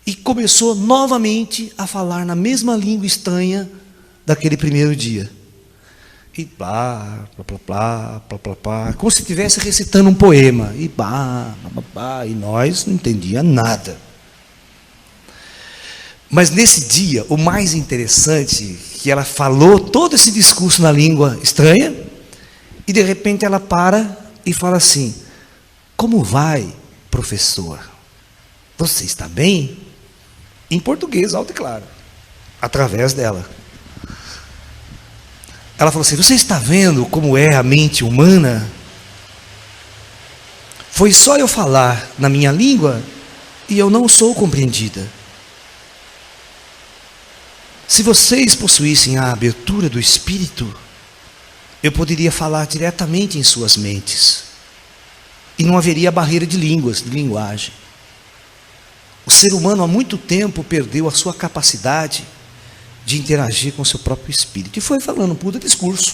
E começou novamente a falar na mesma língua estranha daquele primeiro dia. E blá, blá, blá, blá, blá, blá, blá, como se estivesse recitando um poema. E blá, blá, blá, e nós não entendíamos nada. Mas nesse dia, o mais interessante, que ela falou todo esse discurso na língua estranha, e de repente ela para e fala assim, como vai, professor? Você está bem? Em português, alto e claro, através dela. Ela falou assim, você está vendo como é a mente humana? Foi só eu falar na minha língua e eu não sou compreendida. Se vocês possuíssem a abertura do Espírito, eu poderia falar diretamente em suas mentes. E não haveria barreira de línguas, de linguagem. O ser humano há muito tempo perdeu a sua capacidade de interagir com o seu próprio espírito. E foi falando um puta discurso.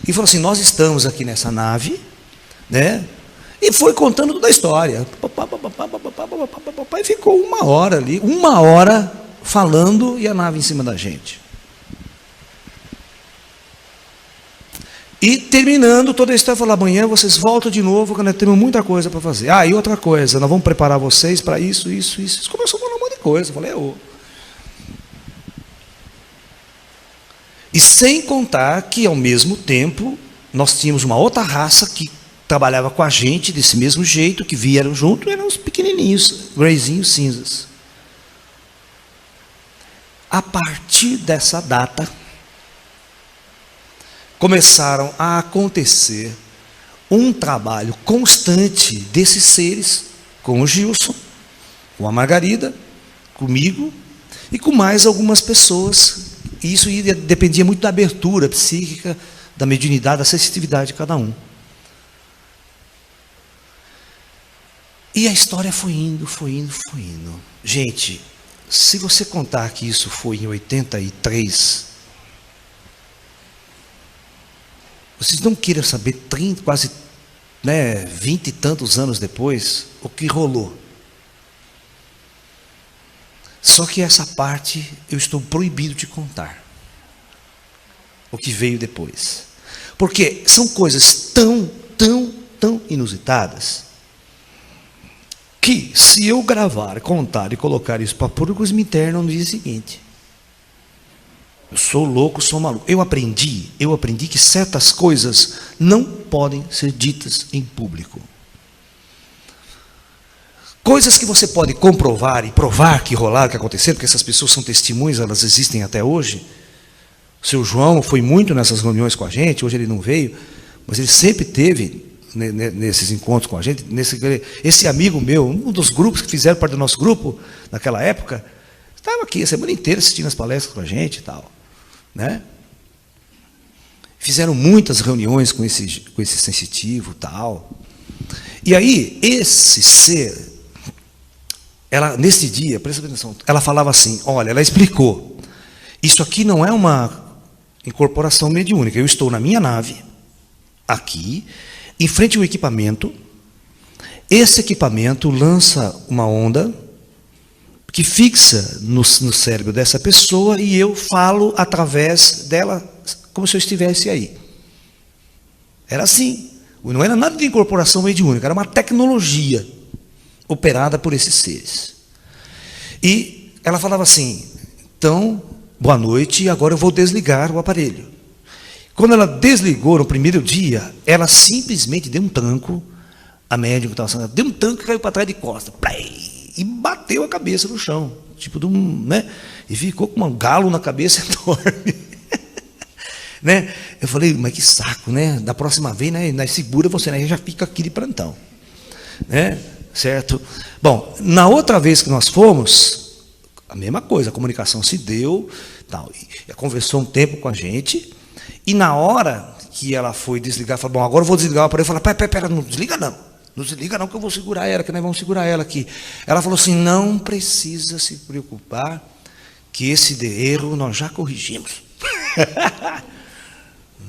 E falou assim, nós estamos aqui nessa nave, né? E foi contando toda a história. E ficou 1 hora ali, 1 hora falando e a nave em cima da gente. E terminando toda a história, falou, amanhã vocês voltam de novo, que nós temos muita coisa para fazer. Ah, e outra coisa, nós vamos preparar vocês para isso, isso, isso. Isso começou a falar um monte de coisa. Eu falei, E sem contar que, ao mesmo tempo, nós tínhamos uma outra raça que trabalhava com a gente desse mesmo jeito, que vieram junto, eram os pequenininhos, greyzinhos cinzas. A partir dessa data, começaram a acontecer um trabalho constante desses seres, com o Gilson, com a Margarida, comigo e com mais algumas pessoas. E isso dependia muito da abertura psíquica, da mediunidade, da sensitividade de cada um. E a história foi indo, foi indo, foi indo. Gente, se você contar que isso foi em 83, vocês não queiram saber 30, quase 20 e tantos anos depois, o que rolou. Só que essa parte eu estou proibido de contar. O que veio depois. Porque são coisas tão inusitadas, que se eu gravar, contar e colocar isso para público, me internam no dia seguinte. Eu sou louco, sou maluco. Eu aprendi que certas coisas não podem ser ditas em público. Coisas que você pode comprovar e provar que rolaram, que aconteceram, porque essas pessoas são testemunhas, elas existem até hoje. O seu João foi muito nessas reuniões com a gente, hoje ele não veio, mas ele sempre teve nesses encontros com a gente. Esse amigo meu, um dos grupos que fizeram parte do nosso grupo, naquela época, estava aqui a semana inteira assistindo as palestras com a gente e tal. Né? Fizeram muitas reuniões com esse sensitivo e tal. E aí, esse ser... Ela, nesse dia, presta atenção, ela falava assim, olha, ela explicou, isso aqui não é uma incorporação mediúnica, eu estou na minha nave, aqui, em frente ao equipamento, esse equipamento lança uma onda que fixa no cérebro dessa pessoa e eu falo através dela, como se eu estivesse aí. Era assim, não era nada de incorporação mediúnica, era uma tecnologia operada por esses seres. E ela falava assim, então, boa noite, agora eu vou desligar o aparelho. Quando ela desligou no primeiro dia, ela simplesmente deu um tranco, a médium que estava sendo, deu um tranco e caiu para trás de costas, e bateu a cabeça no chão, tipo de um, né? E ficou com um galo na cabeça enorme. Né? Eu falei, mas que saco, né? Da próxima vez, né? Segura você, né? Já fica aqui de plantão. Né? Certo? Bom, na outra vez que nós fomos, a mesma coisa, a comunicação se deu, tal, e conversou um tempo com a gente, e na hora que ela foi desligar, falou, bom, agora eu vou desligar o aparelho. Eu falei, pera, não desliga não. Não desliga não, que eu vou segurar ela, que nós vamos segurar ela aqui. Ela falou assim, não precisa se preocupar, que esse erro nós já corrigimos.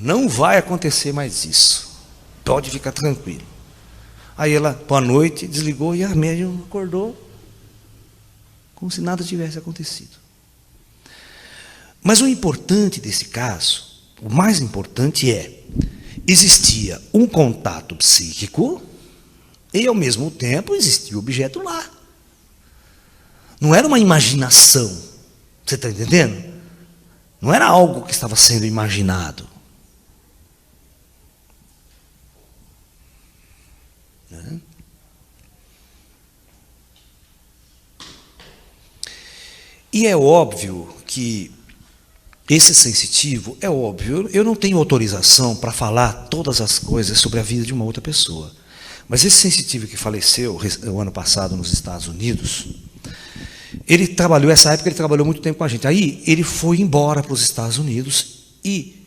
Não vai acontecer mais isso. Pode ficar tranquilo. Aí ela, boa noite, desligou e a médium acordou como se nada tivesse acontecido. Mas o importante desse caso, o mais importante é, existia um contato psíquico e, ao mesmo tempo, existia o objeto lá. Não era uma imaginação, você está entendendo? Não era algo que estava sendo imaginado. E é óbvio que esse sensitivo, é óbvio, eu não tenho autorização para falar todas as coisas sobre a vida de uma outra pessoa. Mas esse sensitivo que faleceu o ano passado nos Estados Unidos, ele trabalhou, essa época ele trabalhou muito tempo com a gente. Aí ele foi embora para os Estados Unidos e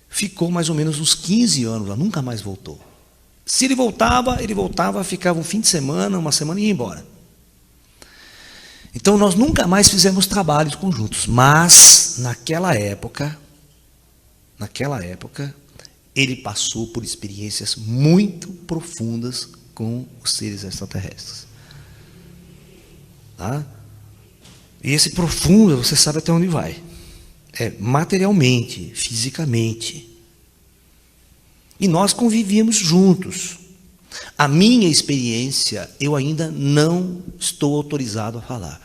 ficou mais ou menos uns 15 anos lá, nunca mais voltou. Se ele voltava, ficava um fim de semana, uma semana e ia embora. Então nós nunca mais fizemos trabalhos conjuntos, mas naquela época, ele passou por experiências muito profundas com os seres extraterrestres. Tá? E esse profundo, você sabe até onde vai. É materialmente, fisicamente. E nós convivíamos juntos. A minha experiência, eu ainda não estou autorizado a falar.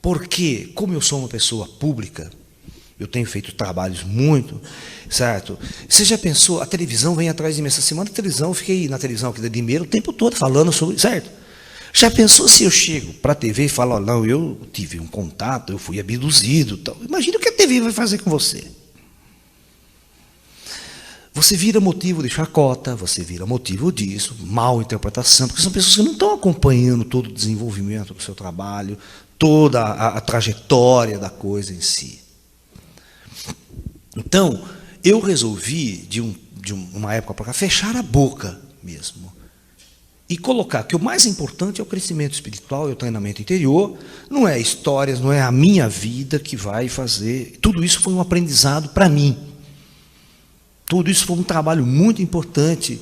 Porque, como eu sou uma pessoa pública, eu tenho feito trabalhos muito, certo? Você já pensou, a televisão vem atrás de mim essa semana, a televisão, eu fiquei na televisão aqui da Limeira o tempo todo falando sobre, certo? Já pensou se eu chego para a TV e falo, não, eu tive um contato, eu fui abduzido, tal. Imagina o que a TV vai fazer com você. Você vira motivo de chacota, você vira motivo disso, mal interpretação, porque são pessoas que não estão acompanhando todo o desenvolvimento do seu trabalho, toda a trajetória da coisa em si. Então, eu resolvi, de uma época para cá, fechar a boca mesmo. E colocar que o mais importante é o crescimento espiritual e o treinamento interior, não é histórias, não é a minha vida que vai fazer. Tudo isso foi um aprendizado para mim. Tudo isso foi um trabalho muito importante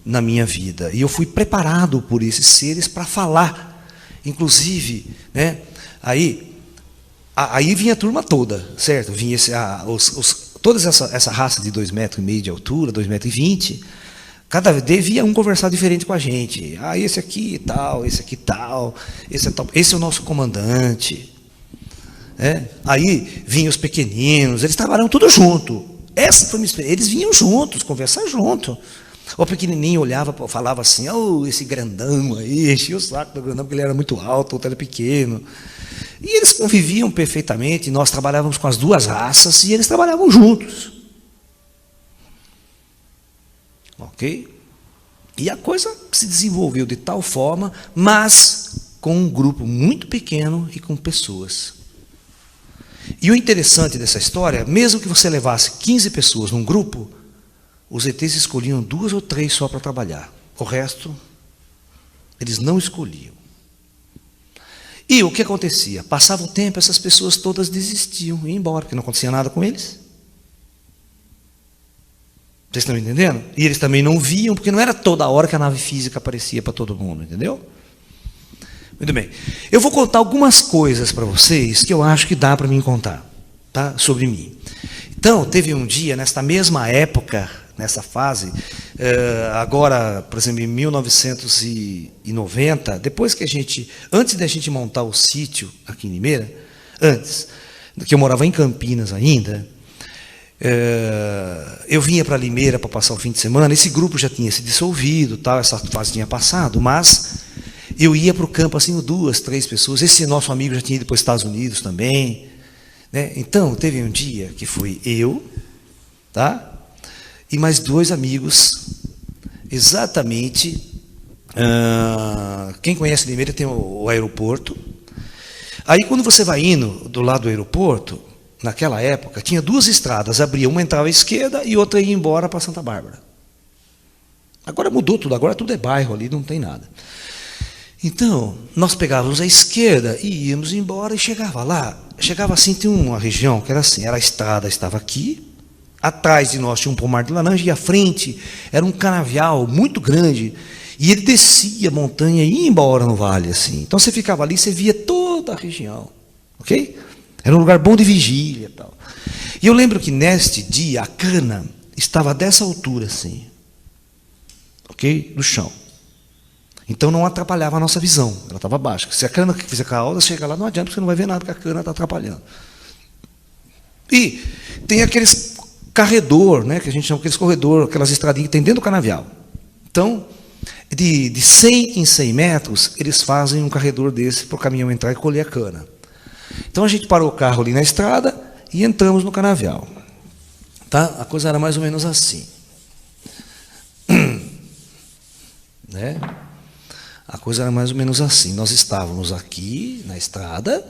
na minha vida. E eu fui preparado por esses seres para falar. Inclusive, né, aí vinha a turma toda, certo? Vinha toda essa raça de 2,5 metros de altura, 2,20 metros, cada vez via um conversar diferente com a gente. Ah, esse aqui tal, esse aqui tal, esse é o nosso comandante. Aí vinham os pequeninos, eles trabalhavam tudo junto. Essa foi minha experiência. Eles vinham juntos, conversar junto. O pequenininho olhava, falava assim, oh, esse grandão aí, enchia o saco do grandão, porque ele era muito alto, o outro era pequeno. E eles conviviam perfeitamente, nós trabalhávamos com as duas raças e eles trabalhavam juntos. Ok? E a coisa se desenvolveu de tal forma, mas com um grupo muito pequeno e com pessoas. E o interessante dessa história, mesmo que você levasse 15 pessoas num grupo, os ETs escolhiam 2 ou 3 só para trabalhar. O resto, eles não escolhiam. E o que acontecia? Passava o tempo, essas pessoas todas desistiam, iam embora, porque não acontecia nada com eles. Vocês estão entendendo? E eles também não viam, porque não era toda hora que a nave física aparecia para todo mundo, entendeu? Muito bem. Eu vou contar algumas coisas para vocês que eu acho que dá para mim contar, tá? Sobre mim. Então, teve um dia, nesta mesma época, nessa fase, agora, por exemplo, em 1990, depois que antes da gente montar o sítio aqui em Limeira, antes, que eu morava em Campinas ainda, eu vinha para Limeira para passar o fim de semana, esse grupo já tinha se dissolvido, tal, essa fase tinha passado, mas eu ia para o campo assim, 2, 3 pessoas, esse nosso amigo já tinha ido para os Estados Unidos também, né? Então, teve um dia que fui eu, tá? E mais 2 amigos, exatamente, quem conhece Limeira tem o aeroporto. Aí quando você vai indo do lado do aeroporto, naquela época, tinha duas estradas, abria, uma entrava à esquerda e outra ia embora para Santa Bárbara. Agora mudou tudo, agora tudo é bairro ali, não tem nada. Então, nós pegávamos a esquerda e íamos embora e chegava lá. Chegava assim, tinha uma região que era assim, a estrada estava aqui, atrás de nós tinha um pomar de laranja e à frente era um canavial muito grande. E ele descia a montanha e ia embora no vale, assim. Então você ficava ali, você via toda a região, ok? Era um lugar bom de vigília e tal. E eu lembro que neste dia a cana estava dessa altura, assim, ok? Do chão. Então não atrapalhava a nossa visão, ela estava baixa. Se a cana que fizer com a onda, chega lá, não adianta, porque você não vai ver nada, porque a cana está atrapalhando. E tem aqueles corredor, né, que a gente chama aqueles corredor, aquelas estradinhas que tem dentro do canavial. Então, de 100 em 100 metros, eles fazem um corredor desse para o caminhão entrar e colher a cana. Então a gente parou o carro ali na estrada e entramos no canavial. Tá? A coisa era mais ou menos assim. Né? A coisa era mais ou menos assim. Nós estávamos aqui na estrada,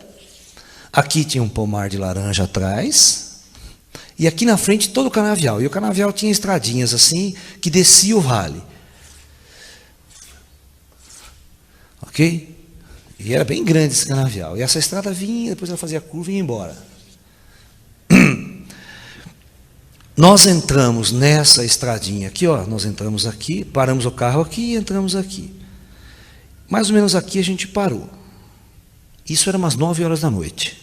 aqui tinha um pomar de laranja atrás, e aqui na frente todo o canavial. E o canavial tinha estradinhas assim, que descia o vale. Ok? E era bem grande esse canavial. E essa estrada vinha, depois ela fazia curva e ia embora. Nós entramos nessa estradinha aqui, ó. Nós entramos aqui, paramos o carro aqui e entramos aqui. Mais ou menos aqui a gente parou. Isso era umas 9 horas da noite.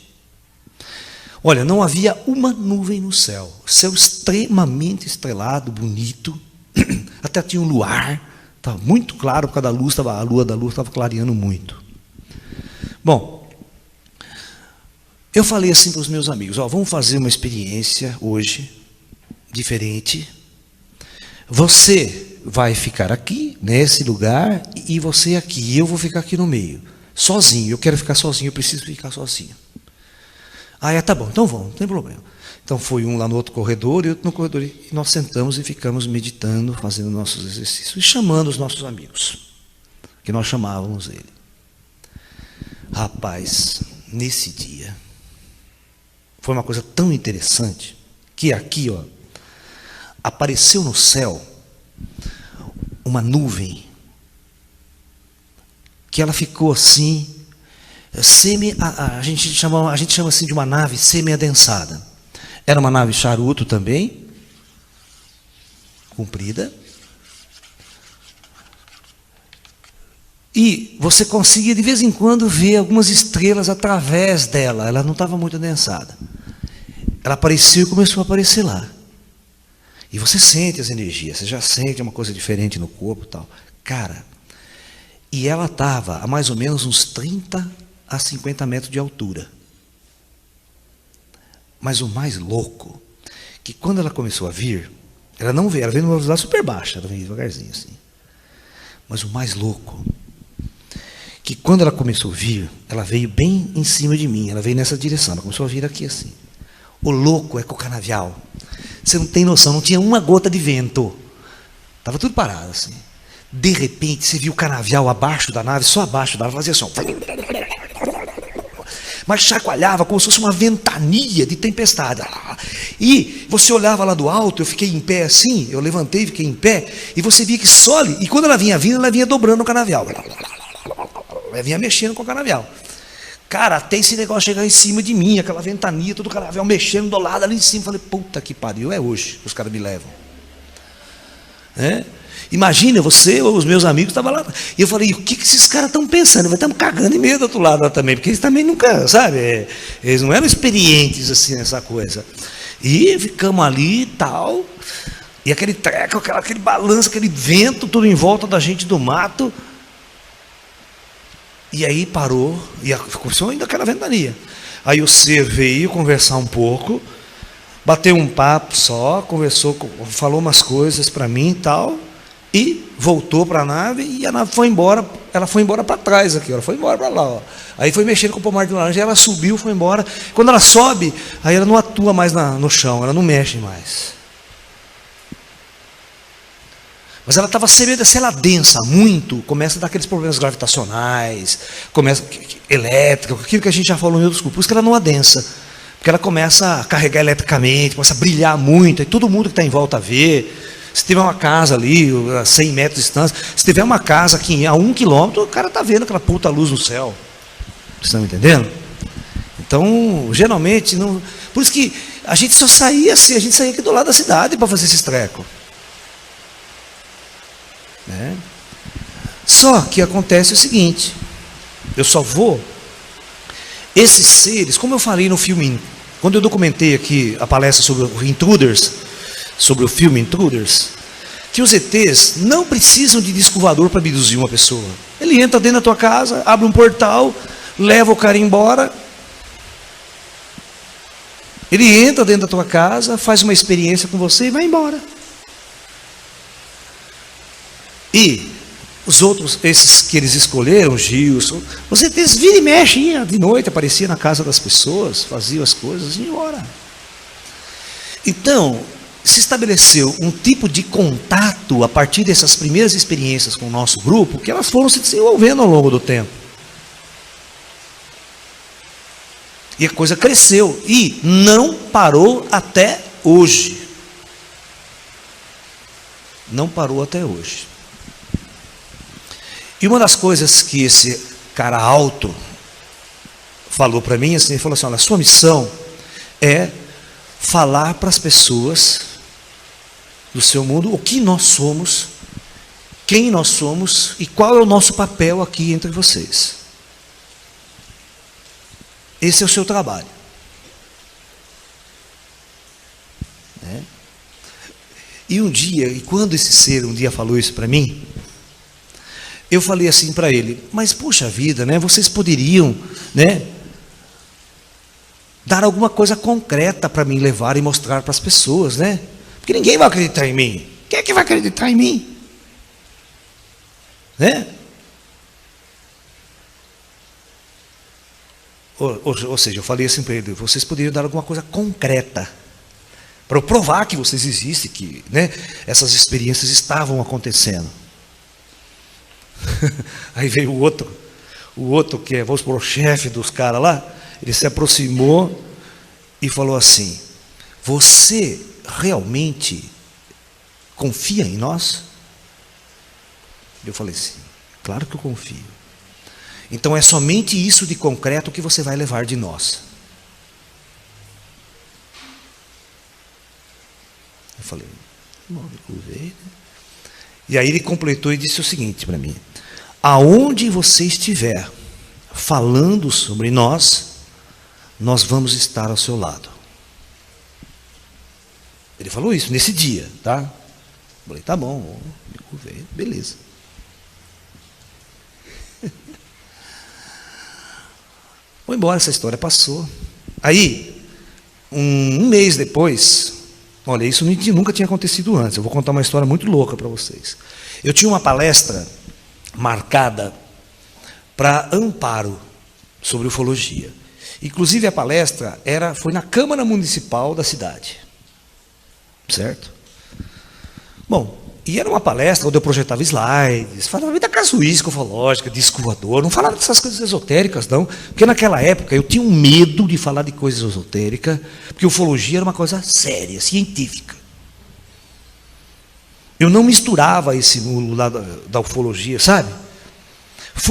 Olha, não havia uma nuvem no céu. Céu extremamente estrelado, bonito. Até tinha um luar. Estava muito claro por causa da luz, a lua da luz estava clareando muito. Bom, eu falei assim para os meus amigos, ó, vamos fazer uma experiência hoje, diferente. Você vai ficar aqui, nesse lugar, e você aqui, e eu vou ficar aqui no meio, sozinho. Eu quero ficar sozinho, eu preciso ficar sozinho. Ah, tá bom, então vamos, não tem problema. Então foi um lá no outro corredor e outro no corredor, e nós sentamos e ficamos meditando, fazendo nossos exercícios, e chamando os nossos amigos, que nós chamávamos ele. Rapaz, nesse dia, foi uma coisa tão interessante, que aqui, ó, apareceu no céu uma nuvem, que ela ficou assim, a gente chama assim de uma nave semi-adensada. Era uma nave charuto também, comprida. E você conseguia de vez em quando ver algumas estrelas através dela. Ela não estava muito adensada. Ela apareceu e começou a aparecer lá. E você sente as energias, você já sente uma coisa diferente no corpo e tal. Cara, e ela estava a mais ou menos uns 30 a 50 metros de altura. Mas o mais louco, que quando ela começou a vir, ela não veio, ela veio numa velocidade super baixa, ela veio devagarzinho assim. Mas o mais louco, que quando ela começou a vir, ela veio bem em cima de mim, ela veio nessa direção, ela começou a vir aqui assim. O louco é com o canavial. Você não tem noção, não tinha uma gota de vento. Estava tudo parado assim. De repente, você viu o canavial abaixo da nave, só abaixo da nave, fazia assim. Mas chacoalhava como se fosse uma ventania de tempestade. E você olhava lá do alto, eu fiquei em pé assim, eu levantei, fiquei em pé, e você via que só ali, e quando ela vinha vindo, ela vinha dobrando o canavial. Ela vinha mexendo com o canavial. Cara, até esse negócio chegar em cima de mim, aquela ventania, todo o canavial mexendo do lado ali em cima. Falei, puta que pariu, é hoje que os caras me levam. Imagina, você ou os meus amigos estavam lá. E eu falei, o que esses caras estão pensando? Vai estar cagando em medo do outro lado lá também, porque eles também nunca, sabe? Eles não eram experientes assim nessa coisa. E ficamos ali e tal. E aquele treco, aquele balanço, aquele vento, tudo em volta da gente do mato. E aí parou, e começou ainda aquela ventania. Aí o ser veio conversar um pouco, bateu um papo só, conversou, falou umas coisas para mim e tal, e voltou para a nave, e a nave foi embora, ela foi embora para trás aqui, ela foi embora para lá. Ó. Aí foi mexendo com o pomar de laranja, ela subiu, foi embora. Quando ela sobe, aí ela não atua mais no chão, ela não mexe mais. Mas ela estava se ela densa muito, começa a dar aqueles problemas gravitacionais, começa elétrica, aquilo que a gente já falou em outros grupos, por isso que ela não adensa. Porque porque ela começa a carregar eletricamente, começa a brilhar muito, e todo mundo que está em volta vê. Se tiver uma casa ali, a 100 metros de distância, se tiver uma casa aqui a 1 quilômetro, o cara está vendo aquela puta luz no céu. Vocês estão me entendendo? Então, geralmente, não... por isso que a gente só saía assim, a gente saía aqui do lado da cidade para fazer esses trecos. Né? Só que acontece o seguinte, eu só vou, esses seres, como eu falei no filme, quando eu documentei aqui a palestra sobre o Intruders, sobre o filme Intruders, que os ETs não precisam de disco voador para abduzir uma pessoa. Ele entra dentro da tua casa, abre um portal, leva o cara embora. Ele entra dentro da tua casa, faz uma experiência com você e vai embora. E os outros, esses que eles escolheram, Gilson, os ETs vira e mexe, ia de noite, aparecia na casa das pessoas, fazia as coisas e ia embora. Então, se estabeleceu um tipo de contato a partir dessas primeiras experiências com o nosso grupo, que elas foram se desenvolvendo ao longo do tempo. E a coisa cresceu e não parou até hoje. Não parou até hoje. E uma das coisas que esse cara alto falou para mim, assim, ele falou assim, olha, a sua missão é falar para as pessoas do seu mundo o que nós somos, quem nós somos e qual é o nosso papel aqui entre vocês. Esse é o seu trabalho. Né? E um dia, e quando esse ser um dia falou isso para mim, eu falei assim para ele, mas puxa vida, né, vocês poderiam, né, dar alguma coisa concreta para mim levar e mostrar para as pessoas, né? Porque ninguém vai acreditar em mim. Quem é que vai acreditar em mim? Né? Ou seja, eu falei assim para ele, vocês poderiam dar alguma coisa concreta para eu provar que vocês existem, que, né, essas experiências estavam acontecendo. Aí veio o outro que é, vamos supor, o chefe dos caras lá, ele se aproximou e falou assim, você realmente confia em nós? Eu falei assim, claro que eu confio. Então é somente isso de concreto que você vai levar de nós. Eu falei, e aí ele completou e disse o seguinte para mim, aonde você estiver falando sobre nós, nós vamos estar ao seu lado. Ele falou isso nesse dia, tá? Eu falei, tá bom, beleza. Foi embora, essa história passou. Aí, um mês depois, olha, isso nunca tinha acontecido antes. Eu vou contar uma história muito louca para vocês. Eu tinha uma palestra marcada para Amparo sobre ufologia. Inclusive a palestra foi na Câmara Municipal da cidade. Certo? Bom, e era uma palestra onde eu projetava slides, falava da casuística ufológica, disco voador, não falava dessas coisas esotéricas não, porque naquela época eu tinha um medo de falar de coisas esotéricas, porque ufologia era uma coisa séria, científica. Eu não misturava esse mundo lá da ufologia, sabe?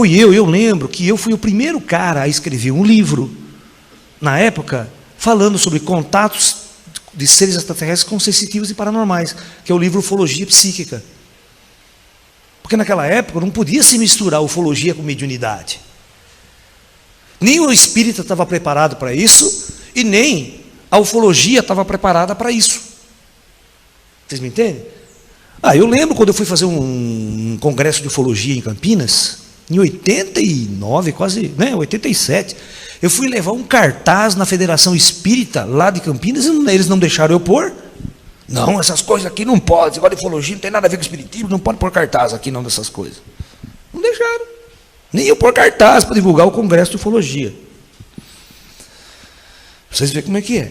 Eu lembro que eu fui o primeiro cara a escrever um livro, na época, falando sobre contatos de seres extraterrestres com sensitivos e paranormais, que é o livro Ufologia Psíquica. Porque naquela época não podia se misturar ufologia com mediunidade. Nem o espírita estava preparado para isso, e nem a ufologia estava preparada para isso. Vocês me entendem? Eu lembro quando eu fui fazer um congresso de ufologia em Campinas, em 89, quase, 87, eu fui levar um cartaz na Federação Espírita, lá de Campinas, e eles não deixaram eu pôr. Não, essas coisas aqui não pode, esse negócio de ufologia não tem nada a ver com espiritismo, não pode pôr cartaz aqui não dessas coisas. Não deixaram. Nem eu pôr cartaz para divulgar o congresso de ufologia. Vocês veem como é que é.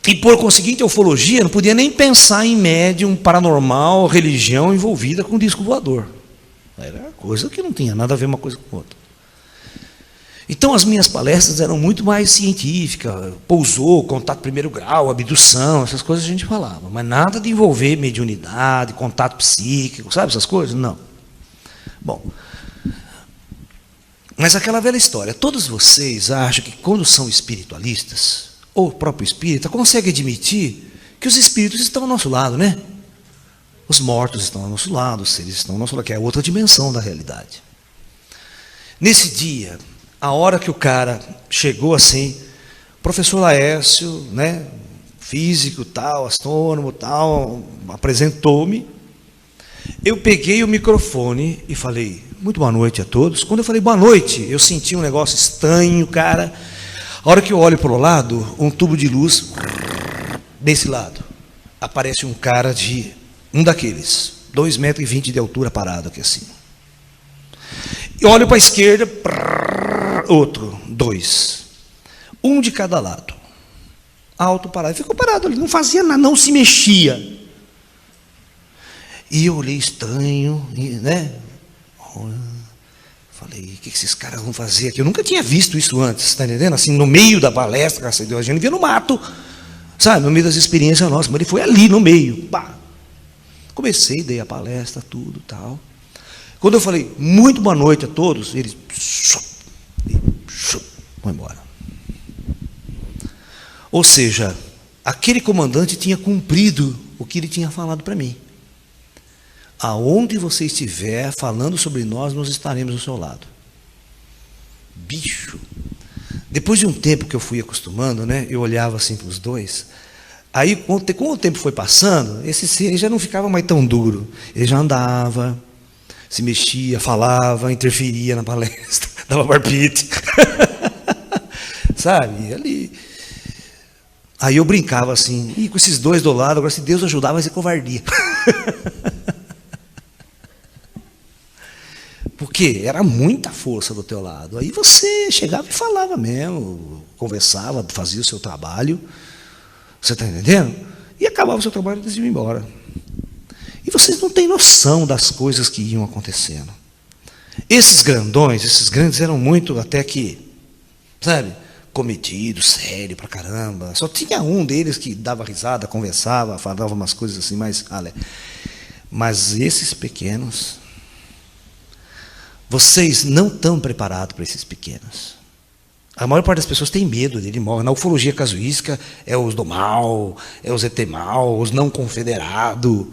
E por conseguinte, a ufologia não podia nem pensar em médium, paranormal, religião envolvida com disco voador. Era coisa que não tinha nada a ver uma coisa com outra. Então as minhas palestras eram muito mais científicas, pousou, contato primeiro grau, abdução, essas coisas a gente falava, mas nada de envolver mediunidade, contato psíquico, sabe essas coisas? Não. Bom, mas aquela velha história, todos vocês acham que quando são espiritualistas, ou o próprio espírita, consegue admitir que os espíritos estão ao nosso lado, né? Os mortos estão ao nosso lado, os seres estão ao nosso lado, que é outra dimensão da realidade. Nesse dia, a hora que o cara chegou assim, professor Laércio, né, físico, tal, astrônomo, tal, apresentou-me, eu peguei o microfone e falei, muito boa noite a todos. Quando eu falei boa noite, eu senti um negócio estranho, cara. A hora que eu olho para o lado, um tubo de luz, desse lado, aparece um cara de, um daqueles, 2,20 metros de altura parado aqui assim. E olho para a esquerda, outro, 2. Um de cada lado. Alto, parado. Ficou parado ali, não fazia nada, não se mexia. E eu olhei estranho, né? Falei, o que esses caras vão fazer aqui? Eu nunca tinha visto isso antes, está entendendo? Assim, no meio da palestra, a gente via no mato, sabe? No meio das experiências nossas, mas ele foi ali no meio, pá. Comecei, dei a palestra, tudo, tal. Quando eu falei, muito boa noite a todos, eles vão embora. Ou seja, aquele comandante tinha cumprido o que ele tinha falado para mim. Aonde você estiver falando sobre nós, nós estaremos ao seu lado. Bicho. Depois de um tempo que eu fui acostumando, né, eu olhava assim para os dois. Aí, como o tempo foi passando, esse ser já não ficava mais tão duro. Ele já andava, se mexia, falava, interferia na palestra, dava barpite. Sabe? Ali. Aí eu brincava assim, e com esses dois do lado, agora se Deus ajudar, vai ser covardia. Porque era muita força do teu lado. Aí você chegava e falava mesmo, conversava, fazia o seu trabalho. Você está entendendo? E acabava o seu trabalho e eles iam embora. E vocês não têm noção das coisas que iam acontecendo. Esses grandões, esses grandes eram muito até que, sabe, cometidos, sério pra caramba. Só tinha um deles que dava risada, conversava, falava umas coisas assim mais... Mas esses pequenos... Vocês não estão preparados para esses pequenos. A maior parte das pessoas tem medo dele, morre. Na ufologia casuística, é os do mal, é os ET mal, os não confederados,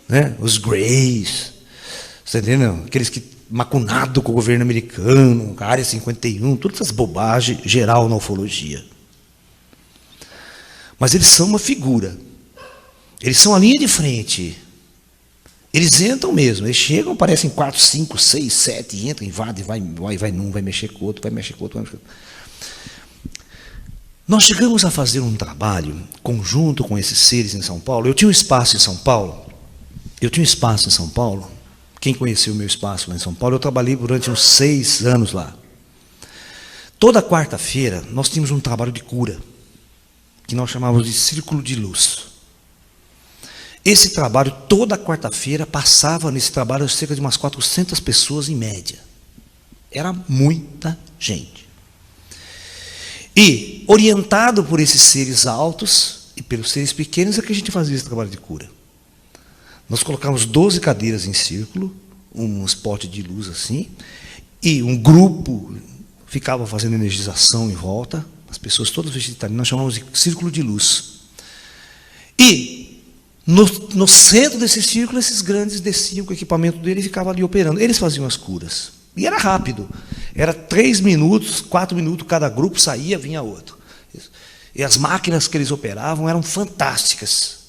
né? Os Greys, você entendeu? Aqueles que macunados com o governo americano, a Área 51, todas essas bobagens geral na ufologia. Mas eles são uma figura. Eles são a linha de frente. Eles entram mesmo, eles chegam, aparecem 4, 5, 6, 7, entram, invadem, vai num, vai mexer com o outro, vai mexer com o outro, vai mexer com o outro. Nós chegamos a fazer um trabalho conjunto com esses seres em São Paulo. Eu tinha um espaço em São Paulo. Quem conheceu o meu espaço lá em São Paulo, eu trabalhei durante uns 6 anos lá. Toda quarta-feira, nós tínhamos um trabalho de cura, que nós chamávamos de Círculo de Luz. Esse trabalho, toda quarta-feira, passava nesse trabalho cerca de umas 400 pessoas em média. Era muita gente. E, orientado por esses seres altos e pelos seres pequenos, é que a gente fazia esse trabalho de cura. Nós colocávamos 12 cadeiras em círculo, um spot de luz assim, e um grupo ficava fazendo energização em volta, as pessoas todas vestidas, nós chamamos de círculo de luz. E no centro desse círculo, esses grandes desciam com o equipamento deles e ficavam ali operando. Eles faziam as curas. E era rápido. Era 3 minutos, 4 minutos, cada grupo saía, vinha outro. E as máquinas que eles operavam eram fantásticas.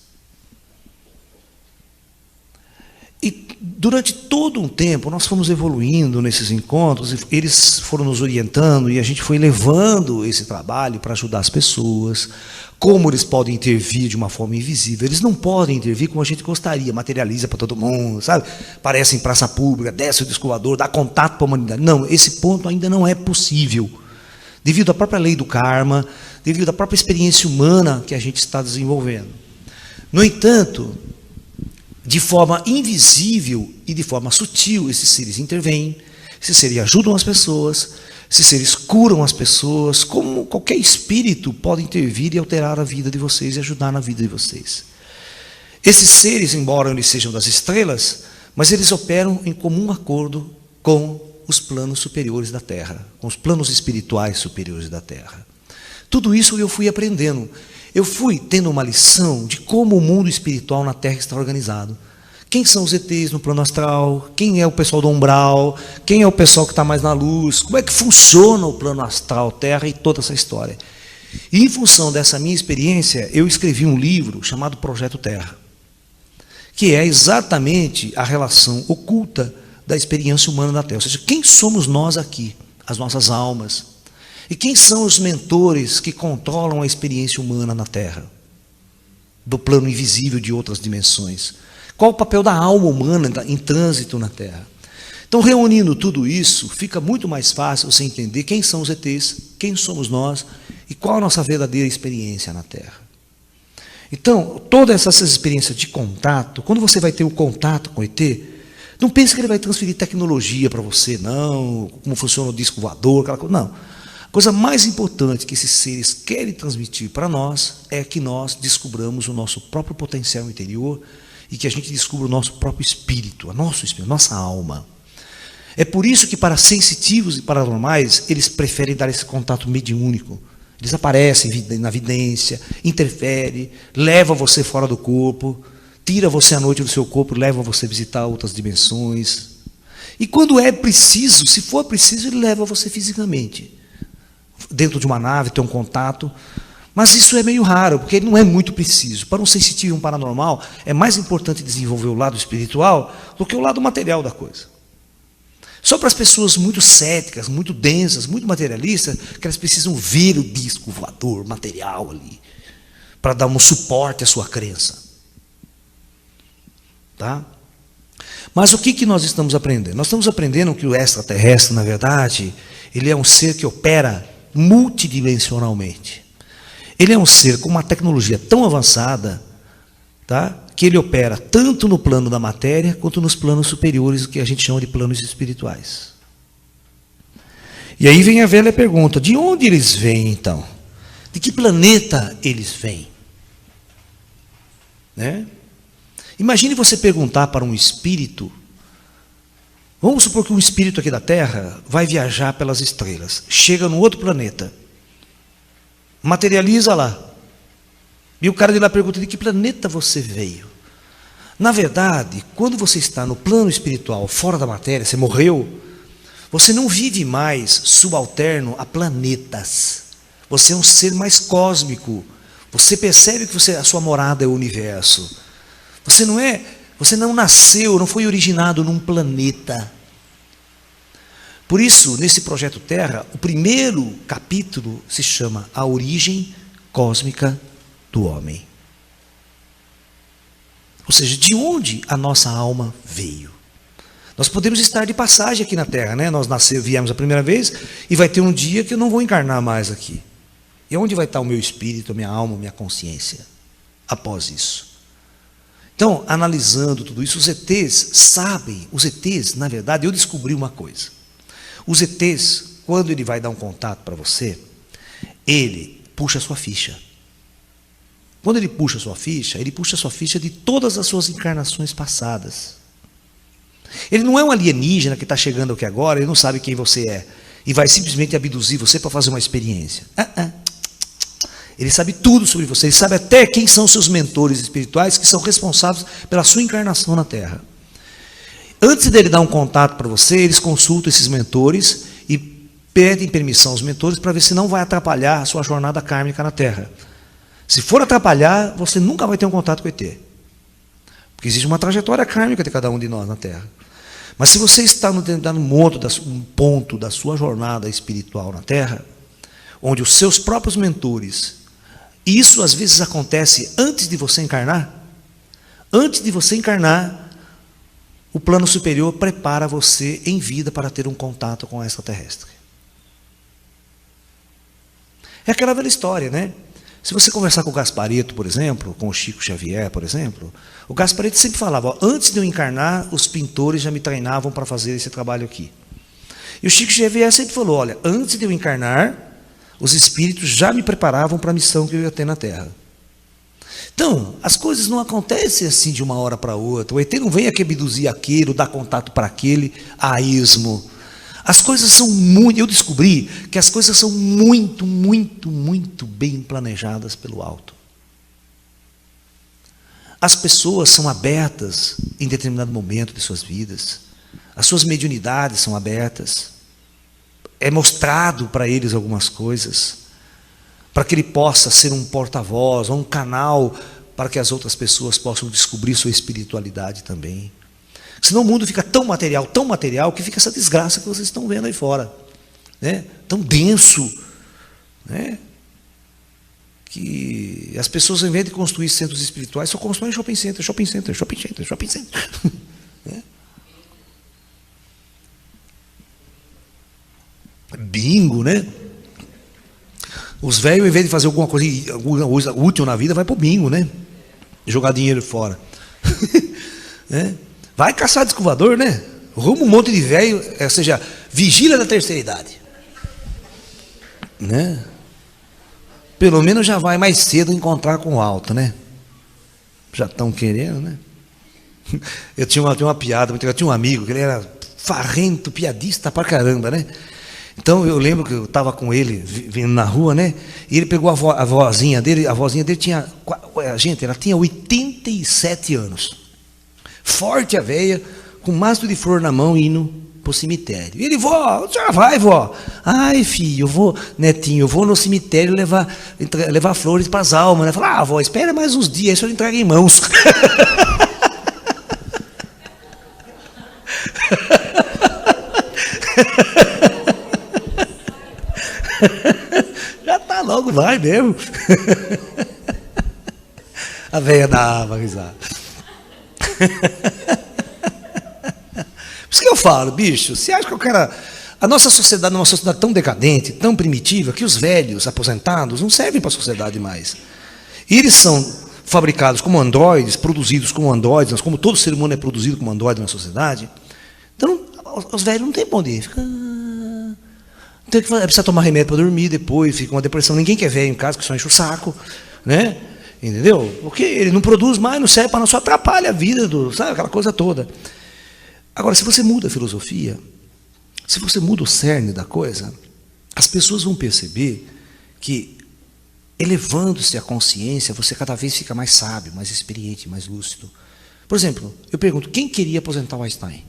E durante todo um tempo, nós fomos evoluindo nesses encontros, eles foram nos orientando e a gente foi levando esse trabalho para ajudar as pessoas, como eles podem intervir de uma forma invisível. Eles não podem intervir como a gente gostaria, materializa para todo mundo, sabe? Aparece em praça pública, desce o descobridor, dá contato para a humanidade. Não, esse ponto ainda não é possível, devido à própria lei do karma, devido à própria experiência humana que a gente está desenvolvendo. No entanto, de forma invisível e de forma sutil, esses seres intervêm, esses seres ajudam as pessoas, Esses seres curam as pessoas, como qualquer espírito pode intervir e alterar a vida de vocês e ajudar na vida de vocês. Esses seres, embora eles sejam das estrelas, mas eles operam em comum acordo com os planos superiores da Terra, com os planos espirituais superiores da Terra. Tudo isso eu fui aprendendo. Eu fui tendo uma lição de como o mundo espiritual na Terra está organizado. Quem são os ETs no plano astral? Quem é o pessoal do umbral? Quem é o pessoal que está mais na luz? Como é que funciona o plano astral, Terra e toda essa história? E em função dessa minha experiência, eu escrevi um livro chamado Projeto Terra, que é exatamente a relação oculta da experiência humana na Terra. Ou seja, quem somos nós aqui? As nossas almas. E quem são os mentores que controlam a experiência humana na Terra? Do plano invisível de outras dimensões. Qual o papel da alma humana em trânsito na Terra? Então, reunindo tudo isso, fica muito mais fácil você entender quem são os ETs, quem somos nós e qual a nossa verdadeira experiência na Terra. Então, todas essas experiências de contato, quando você vai ter o contato com o ET, não pense que ele vai transferir tecnologia para você, não, como funciona o disco voador, aquela coisa, não. A coisa mais importante que esses seres querem transmitir para nós é que nós descobramos o nosso próprio potencial interior e que a gente descubra o nosso próprio espírito, a nossa alma. É por isso que para sensitivos e paranormais, eles preferem dar esse contato mediúnico. Eles aparecem na vidência, interferem, levam você fora do corpo, tira você à noite do seu corpo, leva você a visitar outras dimensões. E quando é preciso, se for preciso, ele leva você fisicamente. Dentro de uma nave, tem um contato. Mas isso é meio raro, porque ele não é muito preciso. Para um sensitivo e um paranormal, é mais importante desenvolver o lado espiritual do que o lado material da coisa. Só para as pessoas muito céticas, muito densas, muito materialistas, que elas precisam ver o disco voador material ali, para dar um suporte à sua crença. Tá? Mas o que nós estamos aprendendo? Nós estamos aprendendo que o extraterrestre, na verdade, ele é um ser que opera multidimensionalmente. Ele é um ser com uma tecnologia tão avançada, tá, que ele opera tanto no plano da matéria, quanto nos planos superiores, que a gente chama de planos espirituais. E aí vem a velha pergunta, de onde eles vêm então? De que planeta eles vêm? Né? Imagine você perguntar para um espírito, vamos supor que um espírito aqui da Terra vai viajar pelas estrelas, chega num outro planeta, materializa lá. E o cara de lá pergunta, de que planeta você veio? Na verdade, quando você está no plano espiritual, fora da matéria, você morreu, você não vive mais subalterno a planetas. Você é um ser mais cósmico. Você percebe que a sua morada é o universo. Você não nasceu, não foi originado num planeta. Por isso, nesse projeto Terra, o primeiro capítulo se chama A Origem Cósmica do Homem. Ou seja, de onde a nossa alma veio. Nós podemos estar de passagem aqui na Terra, né? Nós viemos a primeira vez e vai ter um dia que eu não vou encarnar mais aqui. E onde vai estar o meu espírito, a minha alma, a minha consciência após isso? Então, analisando tudo isso, os ETs sabem, na verdade, eu descobri uma coisa. Os ETs, quando ele vai dar um contato para você, ele puxa a sua ficha. Quando ele puxa a sua ficha de todas as suas encarnações passadas. Ele não é um alienígena que está chegando aqui agora, ele não sabe quem você é, e vai simplesmente abduzir você para fazer uma experiência. Ele sabe tudo sobre você, ele sabe até quem são seus mentores espirituais, que são responsáveis pela sua encarnação na Terra. Antes dele dar um contato para você, eles consultam esses mentores e pedem permissão aos mentores para ver se não vai atrapalhar a sua jornada kármica na Terra. Se for atrapalhar, você nunca vai ter um contato com o ET. Porque existe uma trajetória kármica de cada um de nós na Terra. Mas se você está no ponto da sua jornada espiritual na Terra, onde os seus próprios mentores, e isso às vezes acontece antes de você encarnar, o plano superior prepara você em vida para ter um contato com o extraterrestre. É aquela velha história, né? Se você conversar com o Gasparetto, por exemplo, com o Chico Xavier, por exemplo, o Gasparetto sempre falava, antes de eu encarnar, os pintores já me treinavam para fazer esse trabalho aqui. E o Chico Xavier sempre falou, olha, antes de eu encarnar, os espíritos já me preparavam para a missão que eu ia ter na Terra. Então, as coisas não acontecem assim de uma hora para outra. O ET não vem aqui abduzir aquele, dar contato para aquele, a esmo. As coisas são muito... Eu descobri que as coisas são muito, muito, muito bem planejadas pelo alto. As pessoas são abertas em determinado momento de suas vidas. As suas mediunidades são abertas. É mostrado para eles algumas coisas, para que ele possa ser um porta-voz, ou um canal para que as outras pessoas possam descobrir sua espiritualidade também. Senão o mundo fica tão material, que fica essa desgraça que vocês estão vendo aí fora, né? Tão denso, né? Que as pessoas, ao invés de construir centros espirituais, só constroem shopping center, shopping center, shopping center, shopping center. Né? Bingo, né? Os velhos, ao invés de fazer alguma coisa útil na vida, vai para o bingo, né? Jogar dinheiro fora. Né? Vai caçar descovador, né? Rumo um monte de velho, ou seja, vigília da terceira idade. Né? Pelo menos já vai mais cedo encontrar com o alto, né? Já estão querendo, né? Eu tinha uma piada, eu tinha um amigo que ele era farrento, piadista pra caramba, né? Então eu lembro que eu estava com ele vindo na rua, né? E ele pegou a vozinha dele tinha, gente, ela tinha 87 anos. Forte a veia, com um maço de flor na mão, indo para o cemitério. E ele, vó, já vai, vó. Ai, filho, eu vou, netinho, eu vou no cemitério levar flores para as almas, né? Falar, vó, espera mais uns dias, aí o senhor entrega em mãos. Já tá, logo vai mesmo. A velha dava risada. Por isso que eu falo, bicho, você acha que o cara... A nossa sociedade é uma sociedade tão decadente, tão primitiva, que os velhos aposentados não servem para a sociedade mais. E eles são fabricados como androides, produzidos como androides, como todo ser humano é produzido como androide na sociedade. Então, os velhos não têm onde ir. Precisa tomar remédio para dormir depois, fica uma depressão. Ninguém quer velho em casa, que só enche o saco, né? Entendeu? Porque ele não produz mais, não serve para não, só atrapalha a vida, sabe, aquela coisa toda. Agora, se você muda a filosofia, se você muda o cerne da coisa, as pessoas vão perceber que, elevando-se a consciência, você cada vez fica mais sábio, mais experiente, mais lúcido. Por exemplo, eu pergunto, quem queria aposentar o Einstein?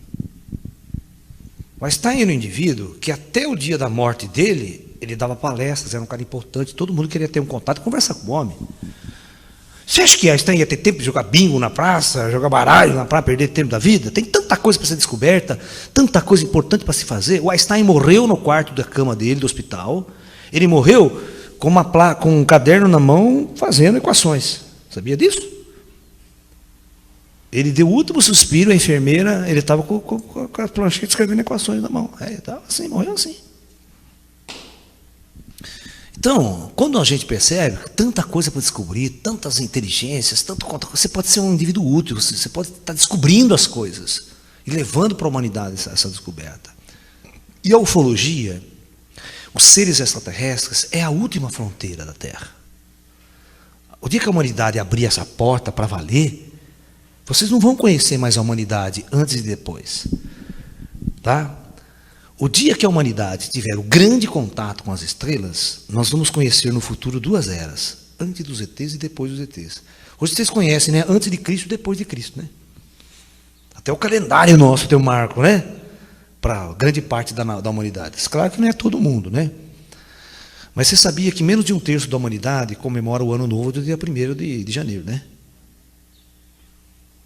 O Einstein era um indivíduo que até o dia da morte dele, ele dava palestras, era um cara importante, todo mundo queria ter um contato e conversar com o homem. Você acha que Einstein ia ter tempo de jogar bingo na praça, jogar baralho na praça, perder tempo da vida? Tem tanta coisa para ser descoberta, tanta coisa importante para se fazer. O Einstein morreu no quarto da cama dele, do hospital. Ele morreu com um caderno na mão, fazendo equações. Sabia disso? Ele deu o último suspiro, a enfermeira, ele estava com a plancheta escrevendo equações na mão. Ele estava assim, morreu assim. Então, quando a gente percebe tanta coisa para descobrir, tantas inteligências, você pode ser um indivíduo útil, você pode estar descobrindo as coisas e levando para a humanidade essa descoberta. E a ufologia, os seres extraterrestres, é a última fronteira da Terra. O dia que a humanidade abrir essa porta para valer, vocês não vão conhecer mais a humanidade antes e depois. Tá? O dia que a humanidade tiver o grande contato com as estrelas, nós vamos conhecer no futuro duas eras, antes dos ETs e depois dos ETs. Hoje vocês conhecem, né? Antes de Cristo e depois de Cristo, né? Até o calendário nosso tem um marco, né? Para grande parte da humanidade. Claro que não é todo mundo, né? Mas você sabia que menos de 1/3 da humanidade comemora o ano novo do dia 1º de janeiro, né?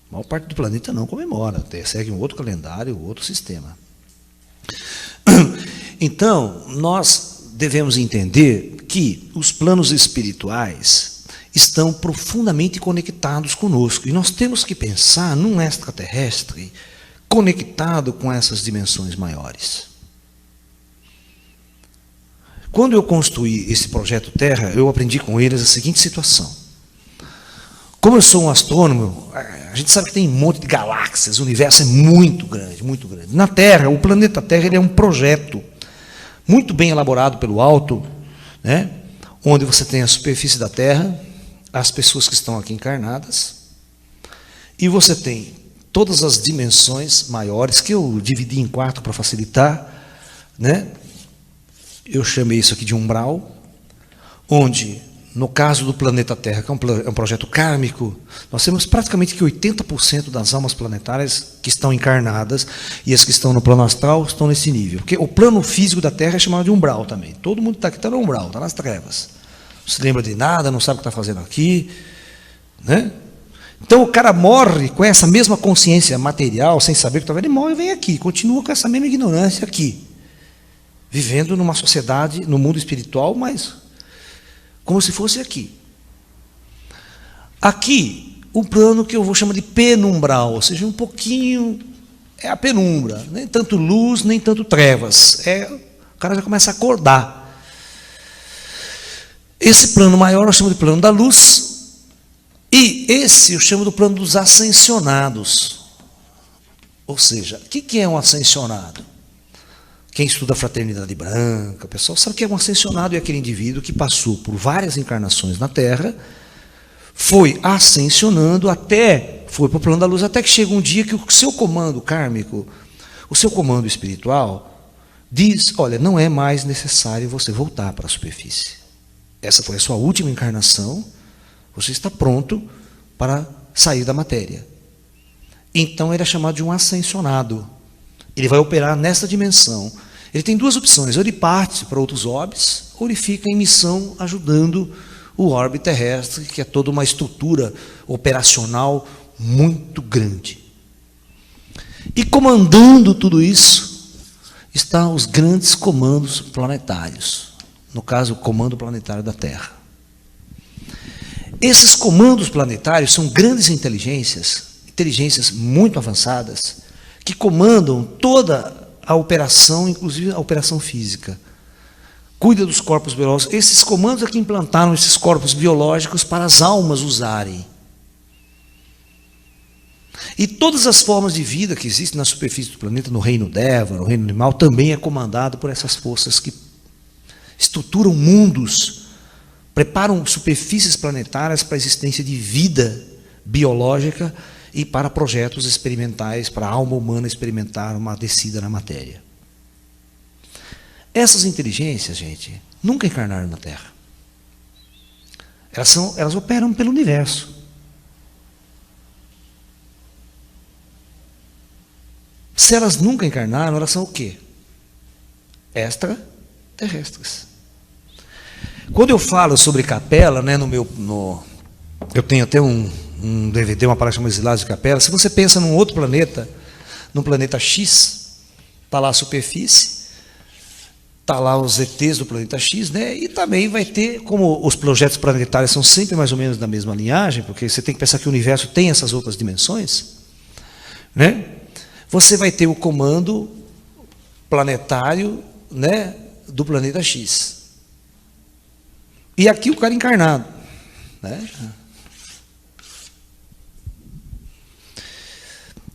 A maior parte do planeta não comemora, segue um outro calendário, outro sistema. Então, nós devemos entender que os planos espirituais estão profundamente conectados conosco. E nós temos que pensar num extraterrestre conectado com essas dimensões maiores. Quando eu construí esse projeto Terra, eu aprendi com eles a seguinte situação. Como eu sou um astrônomo, A gente sabe que tem um monte de galáxias, o universo é muito grande, muito grande. Na Terra, o planeta Terra, ele é um projeto muito bem elaborado pelo alto, né? Onde você tem a superfície da Terra, as pessoas que estão aqui encarnadas, e você tem todas as dimensões maiores, que eu dividi em 4 para facilitar, né? Eu chamei isso aqui de umbral, onde, no caso do planeta Terra, que é um projeto kármico, nós temos praticamente que 80% das almas planetárias que estão encarnadas e as que estão no plano astral estão nesse nível. Porque o plano físico da Terra é chamado de umbral também. Todo mundo está aqui, está no umbral, está nas trevas. Não se lembra de nada, não sabe o que está fazendo aqui, né? Então o cara morre com essa mesma consciência material, sem saber o que está vendo, ele morre e vem aqui, continua com essa mesma ignorância aqui, vivendo numa sociedade, no mundo espiritual, mas como se fosse aqui. Aqui, o plano que eu vou chamar de penumbral, ou seja, um pouquinho, é a penumbra, nem tanto luz, nem tanto trevas. O cara já começa a acordar. Esse plano maior eu chamo de plano da luz, e esse eu chamo do plano dos ascensionados. Ou seja, o que é um ascensionado? Quem estuda a fraternidade branca, o pessoal sabe que é um ascensionado, é aquele indivíduo que passou por várias encarnações na Terra, foi ascensionando até, foi para o plano da luz, até que chega um dia que o seu comando kármico, o seu comando espiritual, diz, olha, não é mais necessário você voltar para a superfície. Essa foi a sua última encarnação, você está pronto para sair da matéria. Então ele é chamado de um ascensionado. Ele vai operar nessa dimensão. Ele tem 2 opções, ou ele parte para outros orbes, ou ele fica em missão ajudando o orbe terrestre, que é toda uma estrutura operacional muito grande. E comandando tudo isso, estão os grandes comandos planetários. No caso, o comando planetário da Terra. Esses comandos planetários são grandes inteligências muito avançadas, que comandam toda a operação, inclusive a operação física. Cuida dos corpos biológicos. Esses comandos é que implantaram esses corpos biológicos para as almas usarem. E todas as formas de vida que existem na superfície do planeta, no reino Deva, no reino animal, também é comandado por essas forças que estruturam mundos, preparam superfícies planetárias para a existência de vida biológica e para projetos experimentais, para a alma humana experimentar uma descida na matéria. Essas inteligências, gente, nunca encarnaram na Terra. Elas operam pelo universo. Se elas nunca encarnaram, elas são o quê? Extraterrestres. Quando eu falo sobre capela, né, eu tenho até um DVD, uma palestra chamada Exilados de Capela. Se você pensa num outro planeta, num planeta X, está lá a superfície, está lá os ETs do planeta X, né? E também vai ter, como os projetos planetários são sempre mais ou menos da mesma linhagem, porque você tem que pensar que o universo tem essas outras dimensões, né? Você vai ter o comando planetário, né, do planeta X. E aqui o cara encarnado, né?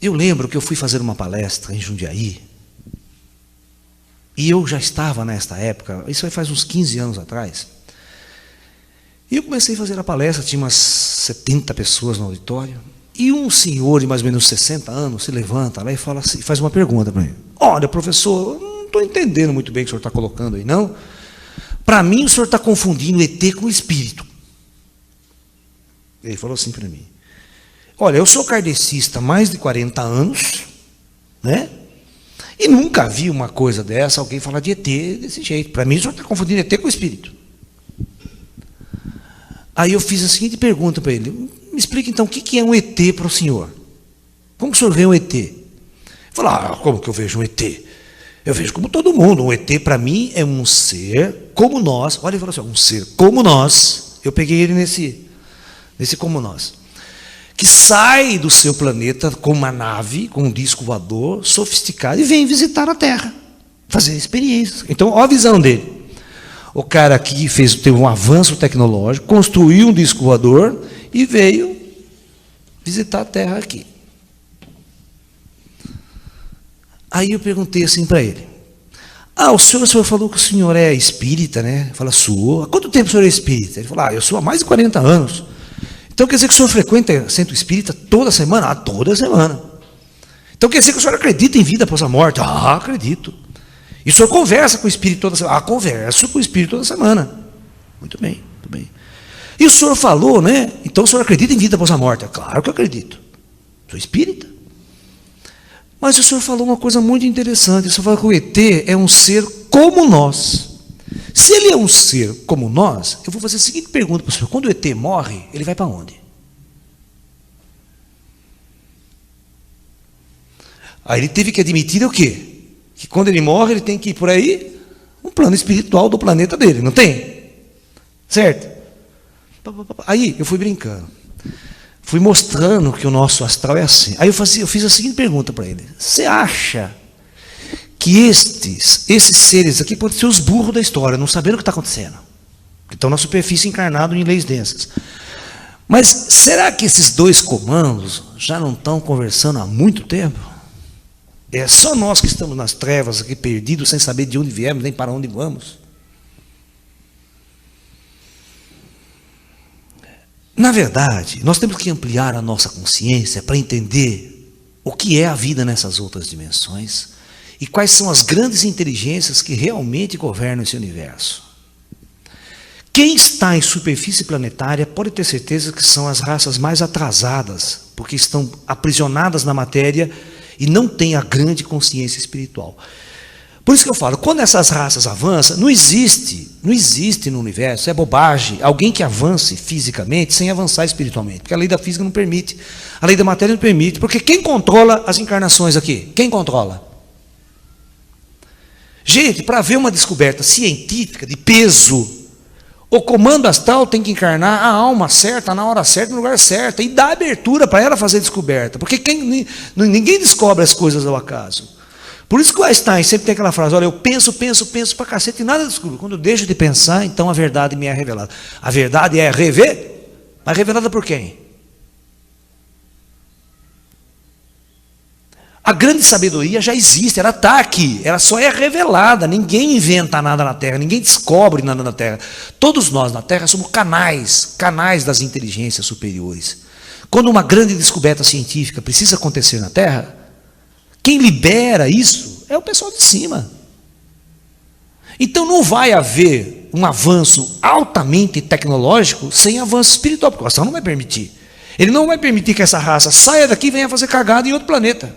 Eu lembro que eu fui fazer uma palestra em Jundiaí, e eu já estava nesta época, isso aí faz uns 15 anos atrás, e eu comecei a fazer a palestra, tinha umas 70 pessoas no auditório, e um senhor de mais ou menos 60 anos se levanta lá e fala assim, faz uma pergunta para mim. Olha, professor, eu não estou entendendo muito bem o que o senhor está colocando aí, não. Para mim, o senhor está confundindo ET com espírito. Ele falou assim para mim. Olha, eu sou kardecista há mais de 40 anos, né? E nunca vi uma coisa dessa, alguém falar de ET desse jeito. Para mim, o senhor está confundindo ET com espírito. Aí eu fiz a seguinte pergunta para ele. Me explica então, o que é um ET para o senhor? Como o senhor vê um ET? Ele falou, como que eu vejo um ET? Eu vejo como todo mundo. Um ET para mim é um ser como nós. Olha, ele falou assim, um ser como nós. Eu peguei ele nesse como nós. Que sai do seu planeta com uma nave, com um disco voador, sofisticado, e vem visitar a Terra, fazer experiências. Então, olha a visão dele. O cara aqui teve um avanço tecnológico, construiu um disco voador e veio visitar a terra aqui. Aí eu perguntei assim para ele: o senhor falou que o senhor é espírita, né? Fala, sou. Há quanto tempo o senhor é espírita? Ele falou, eu sou há mais de 40 anos. Então quer dizer que o senhor frequenta centro espírita toda semana? Toda semana. Então quer dizer que o senhor acredita em vida após a morte? Acredito. E o senhor conversa com o espírito toda semana? Converso com o espírito toda semana. Muito bem, muito bem. E o senhor falou, né? Então o senhor acredita em vida após a morte? Claro que eu acredito. Sou espírita. Mas o senhor falou uma coisa muito interessante. O senhor falou que o ET é um ser como nós. Se ele é um ser como nós, eu vou fazer a seguinte pergunta para o senhor: quando o ET morre, ele vai para onde? Aí ele teve que admitir o quê? Que quando ele morre, ele tem que ir por aí, um plano espiritual do planeta dele, não tem? Certo? Aí eu fui brincando. Fui mostrando que o nosso astral é assim. Aí eu fiz a seguinte pergunta para ele: você acha que esses seres aqui podem ser os burros da história, não sabendo o que está acontecendo, que estão na superfície encarnados em leis densas? Mas será que esses dois comandos já não estão conversando há muito tempo? É só nós que estamos nas trevas aqui, perdidos, sem saber de onde viemos, nem para onde vamos? Na verdade, nós temos que ampliar a nossa consciência para entender o que é a vida nessas outras dimensões e quais são as grandes inteligências que realmente governam esse universo. Quem está em superfície planetária pode ter certeza que são as raças mais atrasadas, porque estão aprisionadas na matéria e não têm a grande consciência espiritual. Por isso que eu falo, quando essas raças avançam, não existe no universo, é bobagem, alguém que avance fisicamente sem avançar espiritualmente, porque a lei da física não permite, a lei da matéria não permite, porque quem controla as encarnações aqui? Quem controla? Gente, para haver uma descoberta científica de peso, o comando astral tem que encarnar a alma certa, na hora certa, no lugar certo, e dar abertura para ela fazer descoberta, porque ninguém descobre as coisas ao acaso. Por isso que o Einstein sempre tem aquela frase: olha, eu penso pra cacete e nada descubro. Quando eu deixo de pensar, então a verdade me é revelada. A verdade é mas revelada por quem? A grande sabedoria já existe, ela está aqui, ela só é revelada. Ninguém inventa nada na Terra, ninguém descobre nada na Terra. Todos nós na Terra somos canais das inteligências superiores. Quando uma grande descoberta científica precisa acontecer na Terra, quem libera isso é o pessoal de cima. Então não vai haver um avanço altamente tecnológico sem avanço espiritual, porque o astral não vai permitir. Ele não vai permitir que essa raça saia daqui e venha fazer cagada em outro planeta.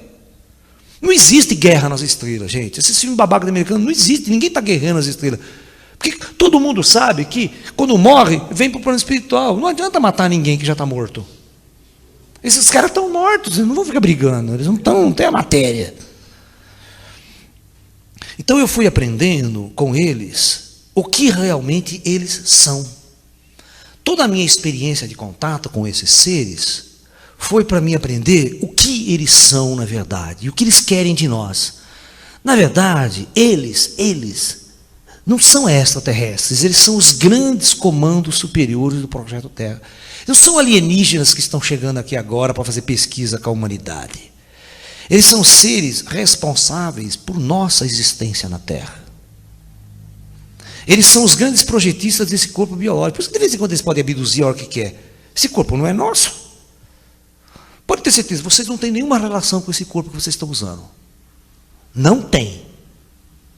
Não existe guerra nas estrelas, gente. Esse filme babaca do americano não existe, ninguém está guerrando nas estrelas. Porque todo mundo sabe que quando morre, vem para o plano espiritual. Não adianta matar ninguém que já está morto. Esses caras estão mortos, eles não vão ficar brigando, eles não têm a matéria. Então eu fui aprendendo com eles o que realmente eles são. Toda a minha experiência de contato com esses seres foi para mim aprender o que eles são na verdade, e o que eles querem de nós. Na verdade, eles não são extraterrestres, eles são os grandes comandos superiores do Projeto Terra. Não são alienígenas que estão chegando aqui agora para fazer pesquisa com a humanidade. Eles são seres responsáveis por nossa existência na Terra. Eles são os grandes projetistas desse corpo biológico. Por isso que de vez em quando eles podem abduzir a hora que quer. Esse corpo não é nosso. Pode ter certeza, vocês não têm nenhuma relação com esse corpo que vocês estão usando. Não tem.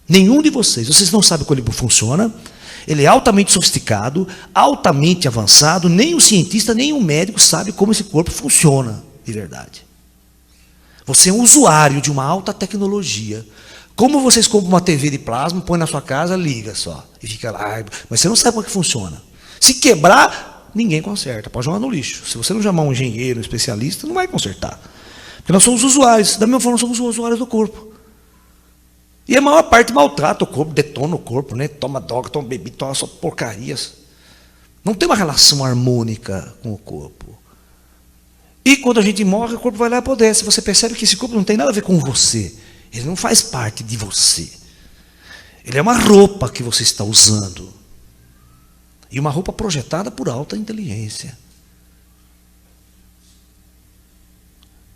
Nenhum de vocês. Vocês não sabem como ele funciona. Ele é altamente sofisticado, altamente avançado. Nem o cientista, nem o médico sabe como esse corpo funciona de verdade. Você é um usuário de uma alta tecnologia. Como vocês compram uma TV de plasma, põe na sua casa, liga só. E fica lá. Mas você não sabe como é que funciona. Se quebrar, ninguém conserta. Pode jogar no lixo. Se você não chamar um engenheiro, um especialista, não vai consertar. Porque nós somos usuários. Da mesma forma, nós somos usuários do corpo. E a maior parte maltrata o corpo, detona o corpo, né? Toma droga, toma bebida, toma só porcarias. Não tem uma relação harmônica com o corpo. E quando a gente morre, o corpo vai lá e apodrece. Você percebe que esse corpo não tem nada a ver com você. Ele não faz parte de você. Ele é uma roupa que você está usando. E uma roupa projetada por alta inteligência.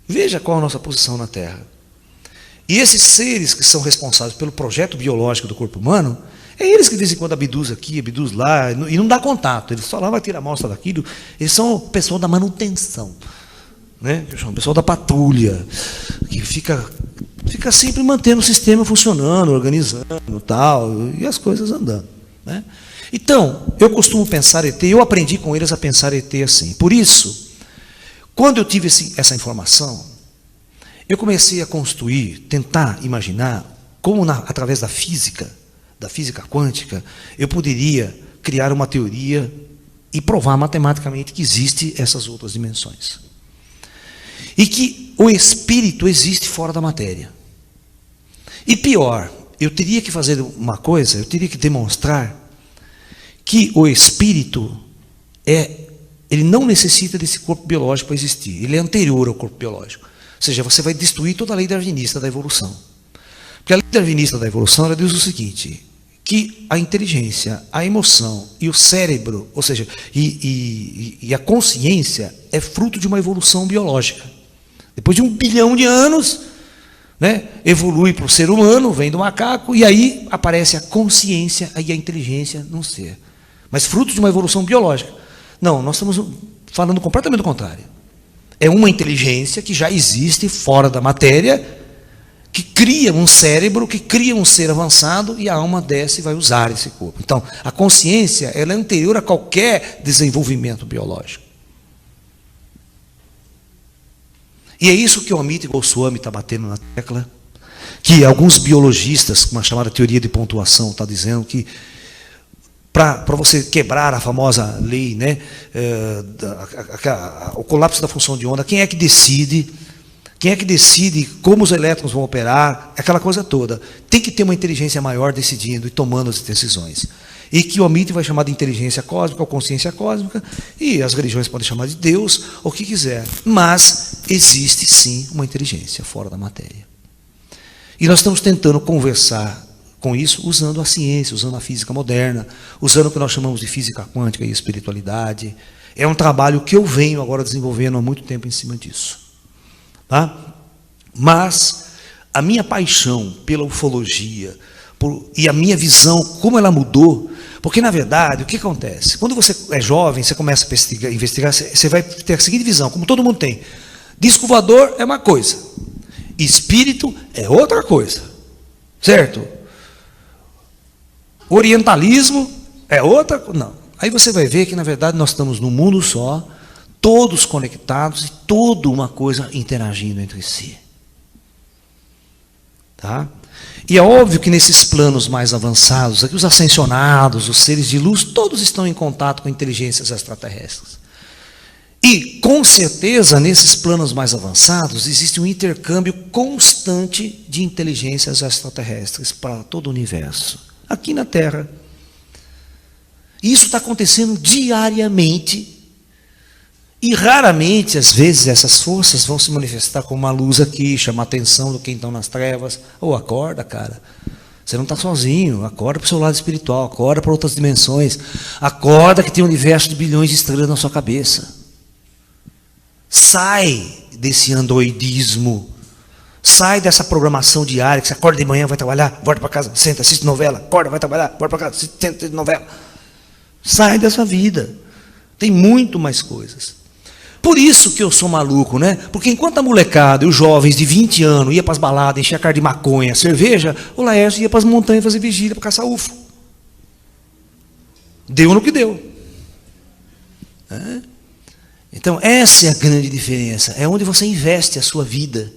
Veja qual é a nossa posição na Terra. E esses seres que são responsáveis pelo projeto biológico do corpo humano, é eles que de vez em quando abduzem aqui, abduzem lá, e não dá contato. Eles só lá vai tirar a amostra daquilo. Eles são o pessoal da manutenção, né? Eu chamo o pessoal da patrulha, que fica sempre mantendo o sistema funcionando, organizando tal, e as coisas andando, né? Então, eu costumo pensar ET, eu aprendi com eles a pensar ET assim. Por isso, quando eu tive essa informação, eu comecei a construir, tentar imaginar como, através da física quântica, eu poderia criar uma teoria e provar matematicamente que existem essas outras dimensões. E que o espírito existe fora da matéria. E pior, eu teria que fazer uma coisa, eu teria que demonstrar que o espírito ele não necessita desse corpo biológico para existir. Ele é anterior ao corpo biológico. Ou seja, você vai destruir toda a lei darwinista da evolução. Porque a lei darwinista da evolução, ela diz o seguinte, que a inteligência, a emoção e o cérebro, ou seja, e a consciência é fruto de uma evolução biológica. Depois de 1 bilhão de anos, né, evolui para o ser humano, vem do macaco, e aí aparece a consciência e a inteligência num ser. Mas fruto de uma evolução biológica. Não, nós estamos falando completamente do contrário. É uma inteligência que já existe fora da matéria, que cria um cérebro, que cria um ser avançado, e a alma desce e vai usar esse corpo. Então, a consciência ela é anterior a qualquer desenvolvimento biológico. E é isso que o Amit Goswami está batendo na tecla, que alguns biologistas, com uma chamada teoria de pontuação, está dizendo que para você quebrar a famosa lei, né, o colapso da função de onda, quem é que decide? Quem é que decide como os elétrons vão operar? Aquela coisa toda. Tem que ter uma inteligência maior decidindo e tomando as decisões. E que o Amit vai chamar de inteligência cósmica ou consciência cósmica, e as religiões podem chamar de Deus, ou o que quiser. Mas existe sim uma inteligência fora da matéria. E nós estamos tentando conversar com isso usando a ciência, usando a física moderna, usando o que nós chamamos de física quântica e espiritualidade. É um trabalho que eu venho agora desenvolvendo há muito tempo em cima disso. Tá? Mas a minha paixão pela ufologia e a minha visão, como ela mudou, porque na verdade, o que acontece? Quando você é jovem, você começa a investigar, você vai ter a seguinte visão, como todo mundo tem. Disco voador é uma coisa, espírito é outra coisa, certo? Orientalismo é outra coisa, não. Aí você vai ver que na verdade nós estamos num mundo só, todos conectados e toda uma coisa interagindo entre si. Tá? E é óbvio que nesses planos mais avançados, aqui os ascensionados, os seres de luz, todos estão em contato com inteligências extraterrestres. E, com certeza, nesses planos mais avançados, existe um intercâmbio constante de inteligências extraterrestres para todo o universo. Aqui na Terra. E isso está acontecendo diariamente. E raramente, às vezes, essas forças vão se manifestar com uma luz aqui, chamar a atenção de quem está nas trevas. Ou acorda, cara. Você não está sozinho. Acorda para o seu lado espiritual. Acorda para outras dimensões. Acorda que tem um universo de bilhões de estrelas na sua cabeça. Sai desse andoidismo. Sai dessa programação diária, que você acorda de manhã, vai trabalhar, volta para casa, senta, assiste novela. Acorda, vai trabalhar, volta para casa, senta, assiste novela. Sai dessa vida. Tem muito mais coisas. Por isso que eu sou maluco, né? Porque enquanto a molecada e os jovens de 20 anos iam para as baladas, encher a cara de maconha, cerveja, o Laércio ia para as montanhas fazer vigília para caçar UFO. Deu no que deu. Então, essa é a grande diferença. É onde você investe a sua vida,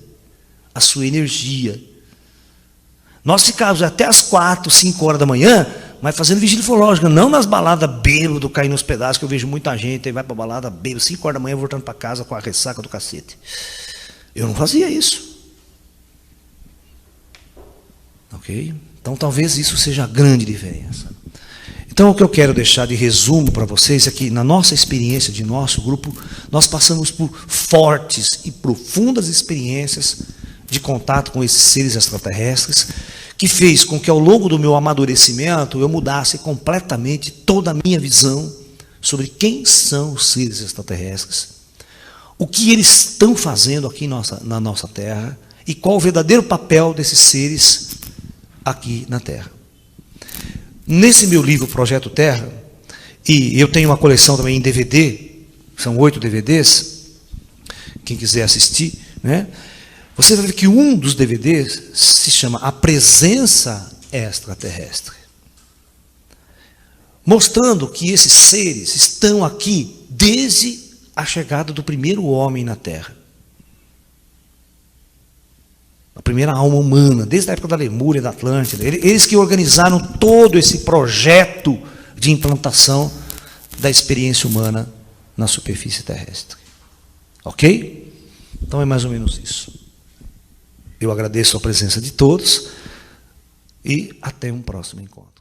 a sua energia. Nós ficamos até as 4, 5 horas da manhã, mas fazendo vigília ufológica, não nas baladas bêbado, caindo nos pedaços, que eu vejo muita gente, aí vai para a balada bêbado, 5 horas da manhã, voltando para casa com a ressaca do cacete. Eu não fazia isso. Ok? Então talvez isso seja a grande diferença. Então o que eu quero deixar de resumo para vocês é que na nossa experiência de nosso grupo, nós passamos por fortes e profundas experiências de contato com esses seres extraterrestres, que fez com que ao longo do meu amadurecimento eu mudasse completamente toda a minha visão sobre quem são os seres extraterrestres, o que eles estão fazendo aqui na nossa terra e qual o verdadeiro papel desses seres aqui na terra. Nesse meu livro, Projeto Terra, e eu tenho uma coleção também em DVD, são 8 DVDs, quem quiser assistir, né? Você vai ver que um dos DVDs se chama A Presença Extraterrestre, mostrando que esses seres estão aqui desde a chegada do primeiro homem na Terra. A primeira alma humana, desde a época da Lemúria, da Atlântida. Eles que organizaram todo esse projeto de implantação da experiência humana na superfície terrestre. Ok? Então é mais ou menos isso. Eu agradeço a presença de todos e até um próximo encontro.